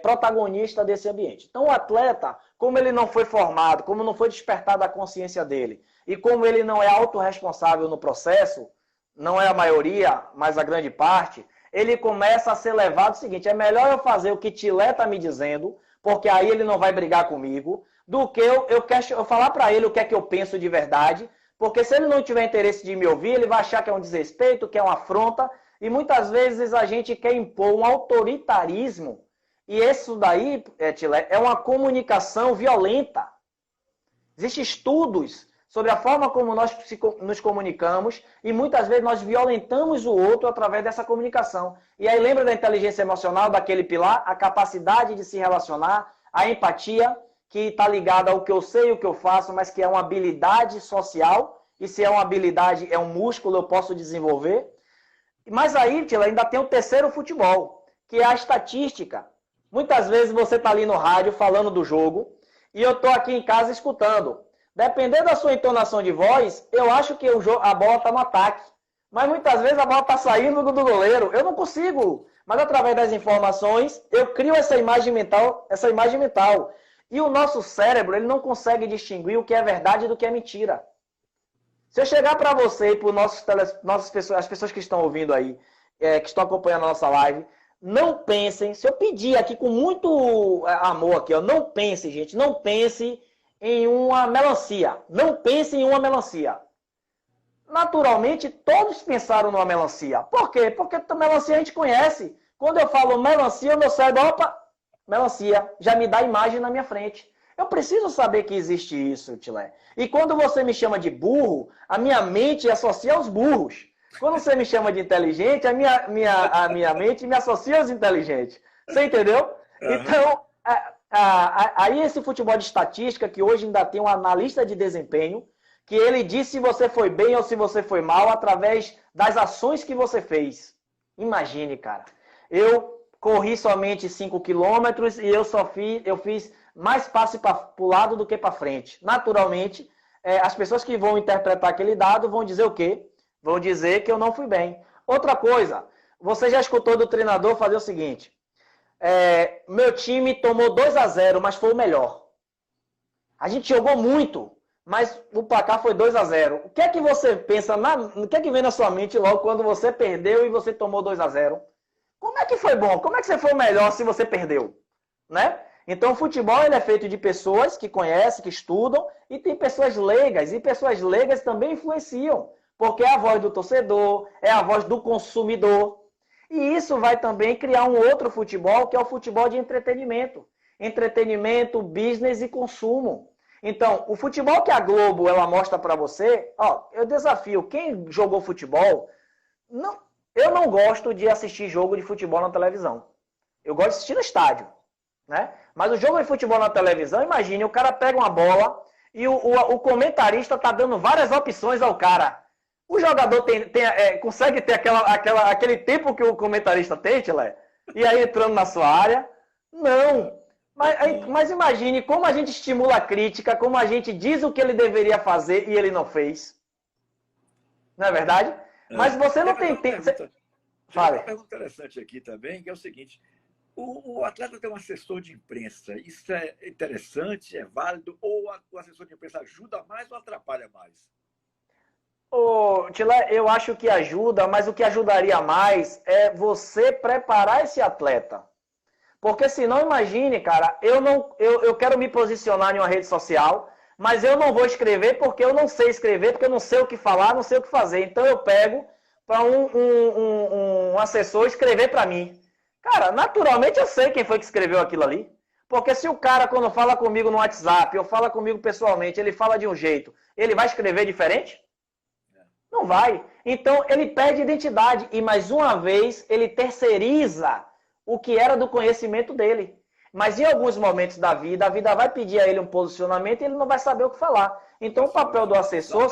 Speaker 2: protagonista desse ambiente. Então o atleta, como ele não foi formado, como não foi despertada a consciência dele e como ele não é autorresponsável no processo, não é a maioria, mas a grande parte, ele começa a ser levado ao seguinte, é melhor eu fazer o que Tilé está me dizendo, porque aí ele não vai brigar comigo, do que eu falar para ele o que é que eu penso de verdade, porque se ele não tiver interesse de me ouvir, ele vai achar que é um desrespeito, que é uma afronta, e muitas vezes a gente quer impor um autoritarismo, e isso daí, Tilé, é uma comunicação violenta. Existem estudos sobre a forma como nós nos comunicamos e muitas vezes nós violentamos o outro através dessa comunicação. E aí lembra da inteligência emocional, daquele pilar, a capacidade de se relacionar, a empatia, que está ligada ao que eu sei e o que eu faço, mas que é uma habilidade social, e se é uma habilidade, é um músculo, eu posso desenvolver. Mas aí, Tila, ainda tem o terceiro futebol, que é a estatística. Muitas vezes você está ali no rádio falando do jogo, e eu estou aqui em casa escutando. Dependendo da sua entonação de voz, eu acho que a bola está no ataque. Mas muitas vezes a bola está saindo do goleiro. Eu não consigo. Mas através das informações, eu crio essa imagem mental. E o nosso cérebro, ele não consegue distinguir o que é verdade do que é mentira. Se eu chegar para você e para as pessoas que estão ouvindo aí, que estão acompanhando a nossa live, não pensem, se eu pedir aqui com muito amor aqui, ó, não pense, gente, não pense em uma melancia. Não pense em uma melancia. Naturalmente, todos pensaram numa melancia. Por quê? Porque melancia a gente conhece. Quando eu falo melancia, o meu cérebro, opa, melancia, já me dá a imagem na minha frente. Eu preciso saber que existe isso, Tilé. E quando você me chama de burro, a minha mente associa aos burros. Quando você me chama de inteligente, a minha mente me associa aos inteligentes. Você entendeu? Então, aí esse futebol de estatística, que hoje ainda tem um analista de desempenho, que ele diz se você foi bem ou se você foi mal através das ações que você fez. Imagine, cara. Eu corri somente 5 quilômetros e eu fiz mais passe para o lado do que para frente. Naturalmente, as pessoas que vão interpretar aquele dado vão dizer o quê? Vão dizer que eu não fui bem. Outra coisa, você já escutou do treinador fazer o seguinte: meu time tomou 2-0, mas foi o melhor. A gente jogou muito, mas o placar foi 2-0. O que é que você pensa, o que é que vem na sua mente logo quando você perdeu e você tomou 2-0? Como é que foi bom? Como é que você foi o melhor se você perdeu? Né? Então, o futebol ele é feito de pessoas que conhecem, que estudam, e tem pessoas leigas, e pessoas leigas também influenciam, porque é a voz do torcedor, é a voz do consumidor. E isso vai também criar um outro futebol, que é o futebol de entretenimento. Entretenimento, business e consumo. Então, o futebol que a Globo ela mostra para você, ó, eu desafio, quem jogou futebol, eu não gosto de assistir jogo de futebol na televisão. Eu gosto de assistir no estádio, né? Mas o jogo de futebol na televisão, imagine, o cara pega uma bola e o comentarista tá dando várias opções ao cara. O jogador consegue ter aquele tempo que o comentarista tem, Tilé? E aí entrando na sua área? Não. Mas imagine como a gente estimula a crítica, como a gente diz o que ele deveria fazer e ele não fez. Não é verdade? Mas você não tem tempo.
Speaker 1: Fala. Uma pergunta interessante aqui também, que é o seguinte: o atleta tem um assessor de imprensa. Isso é interessante, é válido? Ou o assessor de imprensa ajuda mais ou atrapalha mais?
Speaker 2: Tilé, eu acho que ajuda, mas o que ajudaria mais é você preparar esse atleta. Porque senão, imagine, cara, eu quero me posicionar em uma rede social, mas eu não vou escrever porque eu não sei escrever, porque eu não sei o que falar, não sei o que fazer. Então eu pego para um assessor escrever para mim. Cara, naturalmente eu sei quem foi que escreveu aquilo ali. Porque se o cara, quando fala comigo no WhatsApp, ou fala comigo pessoalmente, ele fala de um jeito, ele vai escrever diferente? Não vai. Então, ele perde identidade. E, mais uma vez, ele terceiriza o que era do conhecimento dele. Mas, em alguns momentos da vida, a vida vai pedir a ele um posicionamento e ele não vai saber o que falar. Então, o papel do assessor,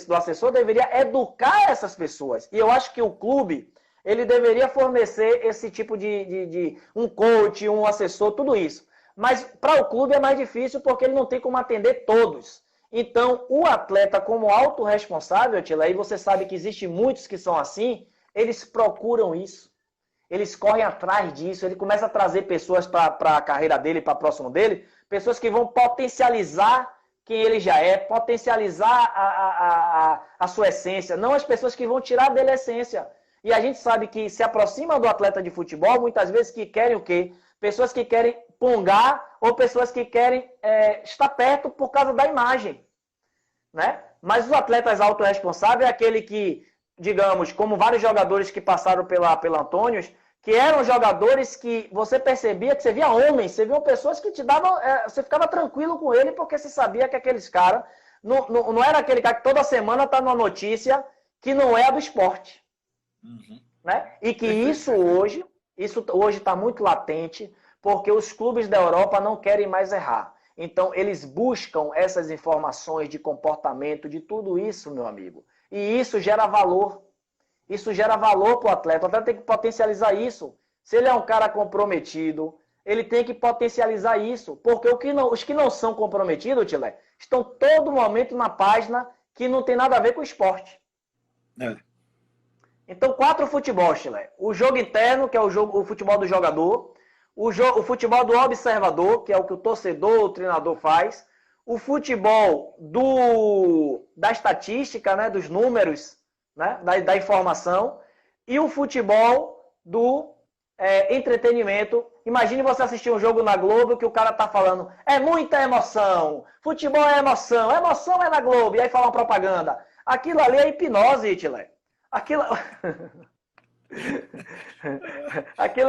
Speaker 2: do assessor deveria educar essas pessoas. E eu acho que o clube, ele deveria fornecer esse tipo de um coach, um assessor, tudo isso. Mas, para o clube é mais difícil porque ele não tem como atender todos. Então, o atleta como autorresponsável, Tila, e você sabe que existem muitos que são assim, eles procuram isso. Eles correm atrás disso, ele começa a trazer pessoas para a carreira dele, para próximo dele, pessoas que vão potencializar quem ele já é, potencializar a sua essência, não as pessoas que vão tirar dele a essência. E a gente sabe que se aproxima do atleta de futebol, muitas vezes que querem o quê? Pessoas que querem pongar ou pessoas que querem estar perto por causa da imagem. Né? Mas os atletas autorresponsáveis é aquele que, digamos, como vários jogadores que passaram pela Antônios, que eram jogadores que você percebia, que você via homens, você via pessoas que te davam, você ficava tranquilo com ele, porque você sabia que aqueles caras, não era aquele cara que toda semana tá numa notícia que não é a do esporte.
Speaker 1: Uhum.
Speaker 2: Né? E que isso hoje está muito latente, porque os clubes da Europa não querem mais errar. Então, eles buscam essas informações de comportamento, de tudo isso, meu amigo. E isso gera valor. Isso gera valor para o atleta. O atleta tem que potencializar isso. Se ele é um cara comprometido, ele tem que potencializar isso. Porque os que não são comprometidos, Tilé, estão todo momento na página que não tem nada a ver com o esporte. Então, 4 futebol, Tilé. O jogo interno, que é o futebol do jogador. O futebol do observador, que é o que o torcedor, o treinador faz. O futebol da estatística, né, dos números, né, da informação. E o futebol do entretenimento. Imagine você assistir um jogo na Globo que o cara tá falando, é muita emoção, futebol é emoção é na Globo. E aí fala uma propaganda. Aquilo ali é hipnose, Tilé. Aquilo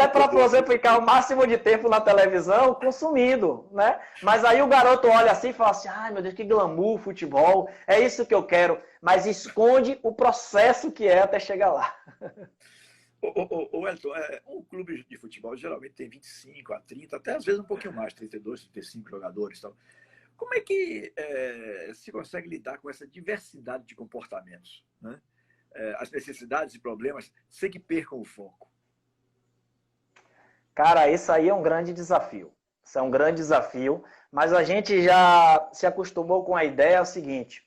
Speaker 2: é para você ficar o máximo de tempo na televisão consumindo, né? Mas aí o garoto olha assim e fala assim, ai meu Deus, que glamour futebol, é isso que eu quero. Mas esconde o processo que é até chegar lá.
Speaker 1: Ô Elton, um clube de futebol geralmente tem 25 a 30, até às vezes um pouquinho mais, 32, 35 jogadores e tal. Como é que se consegue lidar com essa diversidade de comportamentos, né? As necessidades e problemas sem que percam o foco?
Speaker 2: Cara, isso aí é um grande desafio. Isso é um grande desafio, mas a gente já se acostumou com a ideia seguinte.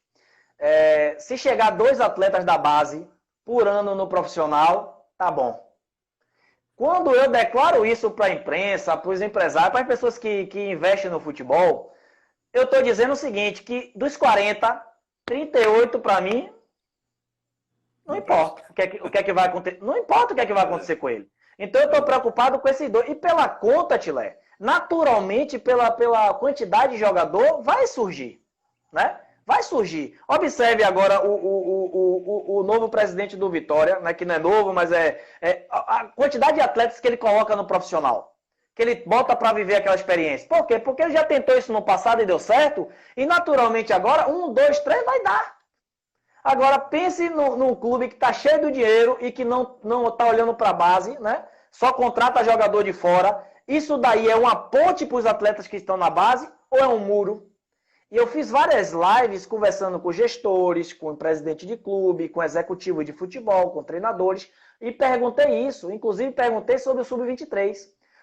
Speaker 2: Se chegar 2 atletas da base por ano no profissional, tá bom. Quando eu declaro isso para a imprensa, para os empresários, para as pessoas que investem no futebol, eu estou dizendo o seguinte, que dos 40, 38 para mim, não importa o que é que vai acontecer. Não importa o que é que vai acontecer com ele. Então eu estou preocupado com esses 2. E pela conta, Tilé, naturalmente, pela quantidade de jogador, vai surgir. Né? Vai surgir. Observe agora o novo presidente do Vitória, né, que não é novo, mas a quantidade de atletas que ele coloca no profissional. Que ele bota para viver aquela experiência. Por quê? Porque ele já tentou isso no passado e deu certo. E naturalmente agora, 1, 2, 3 vai dar. Agora, pense num clube que está cheio de dinheiro e que não está olhando para a base, né? Só contrata jogador de fora. Isso daí é uma ponte para os atletas que estão na base ou é um muro? E eu fiz várias lives conversando com gestores, com presidente de clube, com executivo de futebol, com treinadores, e perguntei isso. Inclusive, perguntei sobre o Sub-23.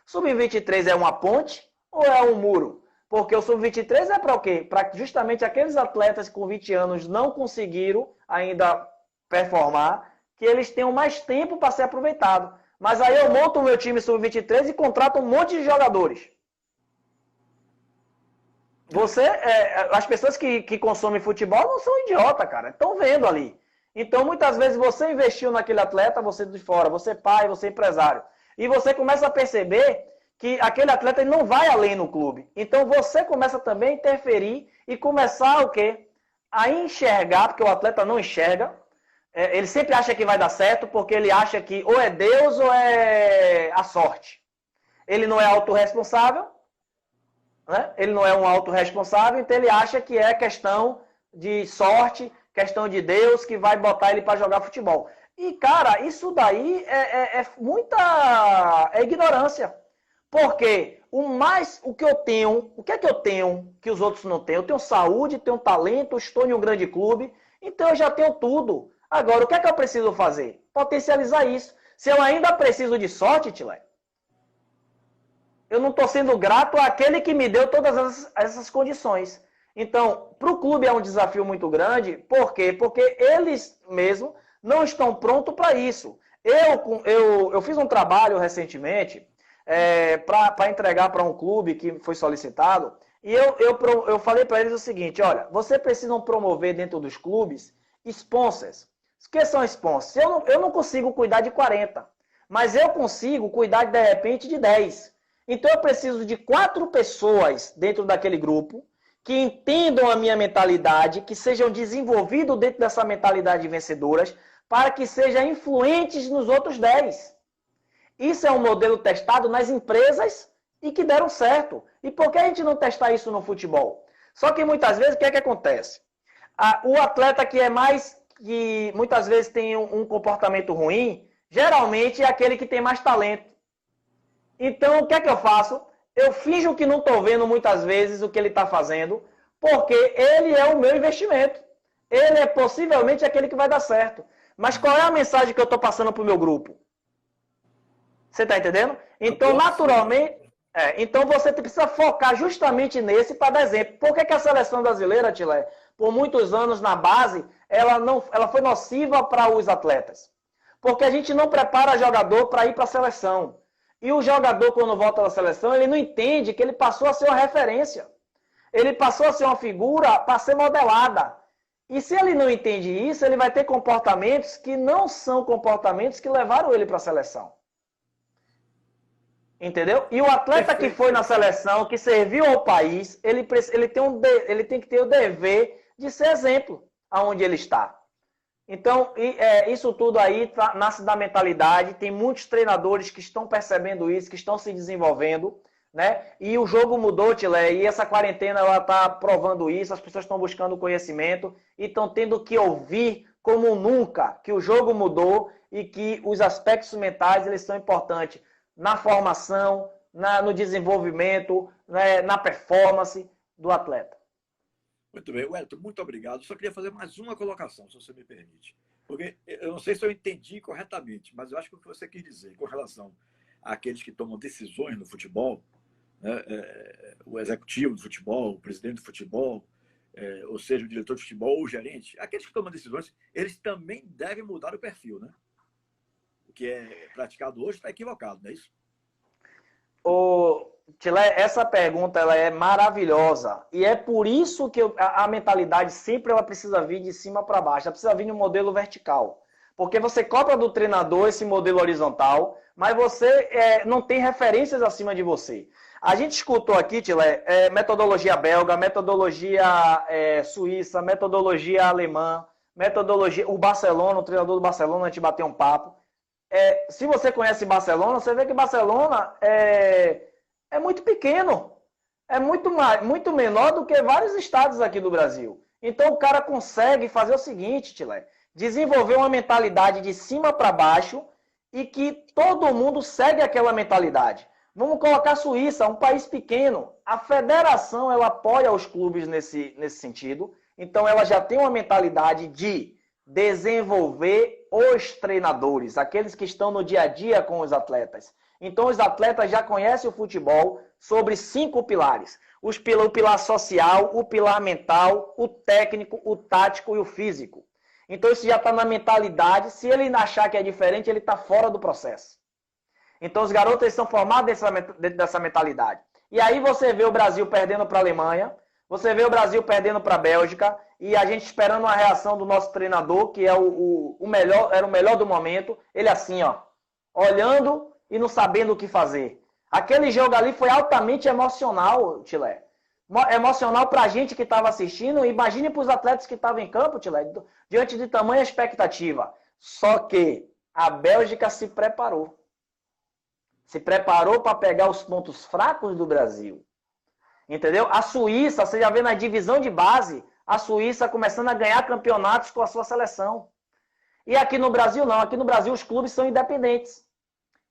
Speaker 2: Sub-23 é uma ponte ou é um muro? Porque o Sub-23 é para o quê? Para justamente aqueles atletas que com 20 anos não conseguiram ainda performar, que eles tenham mais tempo para ser aproveitado. Mas aí eu monto o meu time Sub-23 e contrato um monte de jogadores. As pessoas que consomem futebol não são idiotas, cara. Estão vendo ali. Então, muitas vezes, você investiu naquele atleta, você de fora, você pai, você empresário. E você começa a perceber que aquele atleta ele não vai além no clube. Então você começa também a interferir e começar o quê? A enxergar, porque o atleta não enxerga. Ele sempre acha que vai dar certo, porque ele acha que ou é Deus ou é a sorte. Ele não é autorresponsável, né? Ele não é um autorresponsável, então ele acha que é questão de sorte, questão de Deus, que vai botar ele para jogar futebol. E, cara, isso daí é muita ignorância. Porque o que eu tenho, o que é que eu tenho que os outros não têm? Eu tenho saúde, tenho talento, estou em um grande clube, então eu já tenho tudo. Agora, o que é que eu preciso fazer? Potencializar isso. Se eu ainda preciso de sorte, Tilé, eu não estou sendo grato àquele que me deu todas essas condições. Então, para o clube é um desafio muito grande. Por quê? Porque eles mesmos não estão prontos para isso. Eu fiz um trabalho recentemente para entregar para um clube que foi solicitado, e eu falei para eles o seguinte, olha, vocês precisam promover dentro dos clubes sponsors. O que são sponsors? Eu não consigo cuidar de 40, mas eu consigo cuidar de repente de 10. Então eu preciso de 4 pessoas dentro daquele grupo que entendam a minha mentalidade, que sejam desenvolvidos dentro dessa mentalidade vencedoras, para que sejam influentes nos outros 10. Isso é um modelo testado nas empresas e que deram certo. E por que a gente não testar isso no futebol? Só que muitas vezes, o que é que acontece? O atleta que muitas vezes tem um comportamento ruim, geralmente é aquele que tem mais talento. Então, o que é que eu faço? Eu finjo que não estou vendo muitas vezes o que ele está fazendo, porque ele é o meu investimento. Ele é possivelmente aquele que vai dar certo. Mas qual é a mensagem que eu estou passando para o meu grupo? Você está entendendo? Então, naturalmente, então você precisa focar justamente nesse para dar exemplo. Por que a seleção brasileira, Tilé, por muitos anos na base, ela foi nociva para os atletas? Porque a gente não prepara jogador para ir para a seleção. E o jogador, quando volta da seleção, ele não entende que ele passou a ser uma referência. Ele passou a ser uma figura para ser modelada. E se ele não entende isso, ele vai ter comportamentos que não são comportamentos que levaram ele para a seleção. Entendeu? E o atleta que foi na seleção, que serviu ao país, ele tem que ter o dever de ser exemplo aonde ele está. Então, isso tudo aí nasce da mentalidade. Tem muitos treinadores que estão percebendo isso, que estão se desenvolvendo, né? E o jogo mudou, Tilé, e essa quarentena ela está provando isso. As pessoas estão buscando conhecimento e estão tendo que ouvir como nunca que o jogo mudou e que os aspectos mentais eles são importantes na formação, no desenvolvimento, né, na performance do atleta.
Speaker 1: Muito bem, Wellington, muito obrigado. Só queria fazer mais uma colocação, se você me permite. Porque eu não sei se eu entendi corretamente, mas eu acho que o que você quis dizer com relação àqueles que tomam decisões no futebol, né, o executivo do futebol, o presidente do futebol, ou seja, o diretor de futebol ou o gerente, aqueles que tomam decisões, eles também devem mudar o perfil, né? O que é praticado hoje está equivocado, não é isso?
Speaker 2: Tilé, essa pergunta ela é maravilhosa. E é por isso que a mentalidade sempre ela precisa vir de cima para baixo. Ela precisa vir no modelo vertical. Porque você cobra do treinador esse modelo horizontal, mas você não tem referências acima de você. A gente escutou aqui, Tilé, metodologia belga, metodologia suíça, metodologia alemã, metodologia... O Barcelona, o treinador do Barcelona, a gente bateu um papo. Se você conhece Barcelona, você vê que Barcelona é muito pequeno. É muito menor do que vários estados aqui do Brasil. Então o cara consegue fazer o seguinte, Tilé, desenvolver uma mentalidade de cima para baixo e que todo mundo segue aquela mentalidade. Vamos colocar a Suíça, um país pequeno. A federação ela apoia os clubes nesse sentido. Então ela já tem uma mentalidade de desenvolver os treinadores, aqueles que estão no dia a dia com os atletas. Então, os atletas já conhecem o futebol sobre 5 pilares. O pilar social, o pilar mental, o técnico, o tático e o físico. Então, isso já está na mentalidade. Se ele achar que é diferente, ele está fora do processo. Então, os garotos estão formados dentro dessa mentalidade. E aí você vê o Brasil perdendo para a Alemanha, você vê o Brasil perdendo para a Bélgica, e a gente esperando uma reação do nosso treinador, que é era o melhor do momento. Ele assim, ó, olhando e não sabendo o que fazer. Aquele jogo ali foi altamente emocional, Tilé. Emocional para a gente que estava assistindo. Imagine para os atletas que estavam em campo, Tilé, diante de tamanha expectativa. Só que a Bélgica se preparou. Se preparou para pegar os pontos fracos do Brasil. Entendeu? A Suíça, você já vê na divisão de base, a Suíça começando a ganhar campeonatos com a sua seleção. E aqui no Brasil não. Aqui no Brasil os clubes são independentes.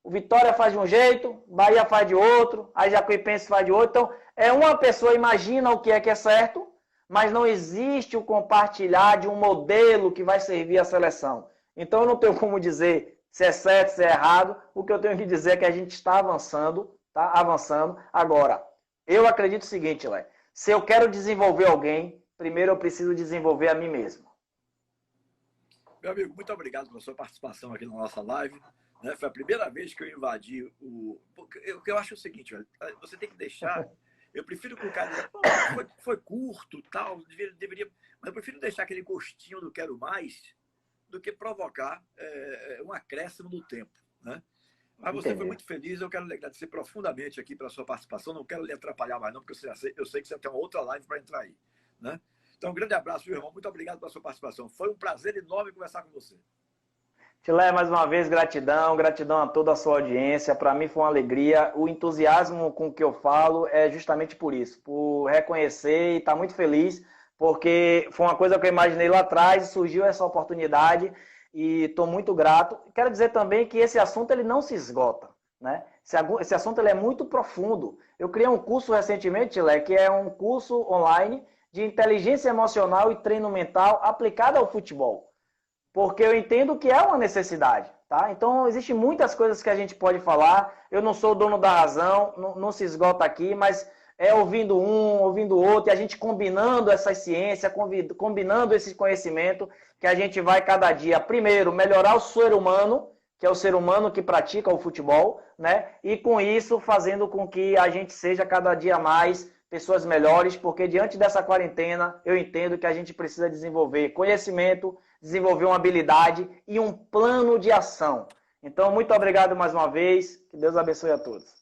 Speaker 2: O Vitória faz de um jeito, Bahia faz de outro, a Jacuipense faz de outro. Então, uma pessoa imagina o que é certo, mas não existe o compartilhar de um modelo que vai servir à seleção. Então, eu não tenho como dizer se é certo, se é errado. O que eu tenho que dizer é que a gente está avançando, tá? Avançando. Agora, eu acredito o seguinte, Lé. Se eu quero desenvolver alguém, primeiro eu preciso desenvolver a mim mesmo.
Speaker 1: Meu amigo, muito obrigado pela sua participação aqui na nossa live. Né? Foi a primeira vez que eu invadi o... O que eu acho é o seguinte, velho, você tem que deixar... Eu prefiro que o cara diga, foi curto, tal, deveria... Mas eu prefiro deixar aquele gostinho do quero mais do que provocar um acréscimo do tempo, né? Mas você foi muito feliz, eu quero lhe agradecer profundamente aqui pela sua participação, não quero lhe atrapalhar mais não, porque eu sei que você tem uma outra live para entrar aí, né? Então, um grande abraço, meu irmão, muito obrigado pela sua participação. Foi um prazer enorme conversar com você.
Speaker 2: Tilé, mais uma vez, gratidão, gratidão a toda a sua audiência. Para mim foi uma alegria. O entusiasmo com que eu falo é justamente por isso, por reconhecer e estar muito feliz, porque foi uma coisa que eu imaginei lá atrás, surgiu essa oportunidade e estou muito grato. Quero dizer também que esse assunto ele não se esgota, né? Esse assunto ele é muito profundo. Eu criei um curso recentemente, Tilé, que é um curso online de inteligência emocional e treino mental aplicado ao futebol. Porque eu entendo que é uma necessidade, tá? Então, existem muitas coisas que a gente pode falar. Eu não sou o dono da razão, não se esgota aqui, mas é ouvindo um, ouvindo outro, e a gente combinando essa ciência, combinando esse conhecimento, que a gente vai cada dia, primeiro, melhorar o ser humano, que é o ser humano que pratica o futebol, né? E com isso, fazendo com que a gente seja cada dia mais pessoas melhores, porque diante dessa quarentena, eu entendo que a gente precisa desenvolver conhecimento, desenvolver uma habilidade e um plano de ação. Então, muito obrigado mais uma vez. Que Deus abençoe a todos.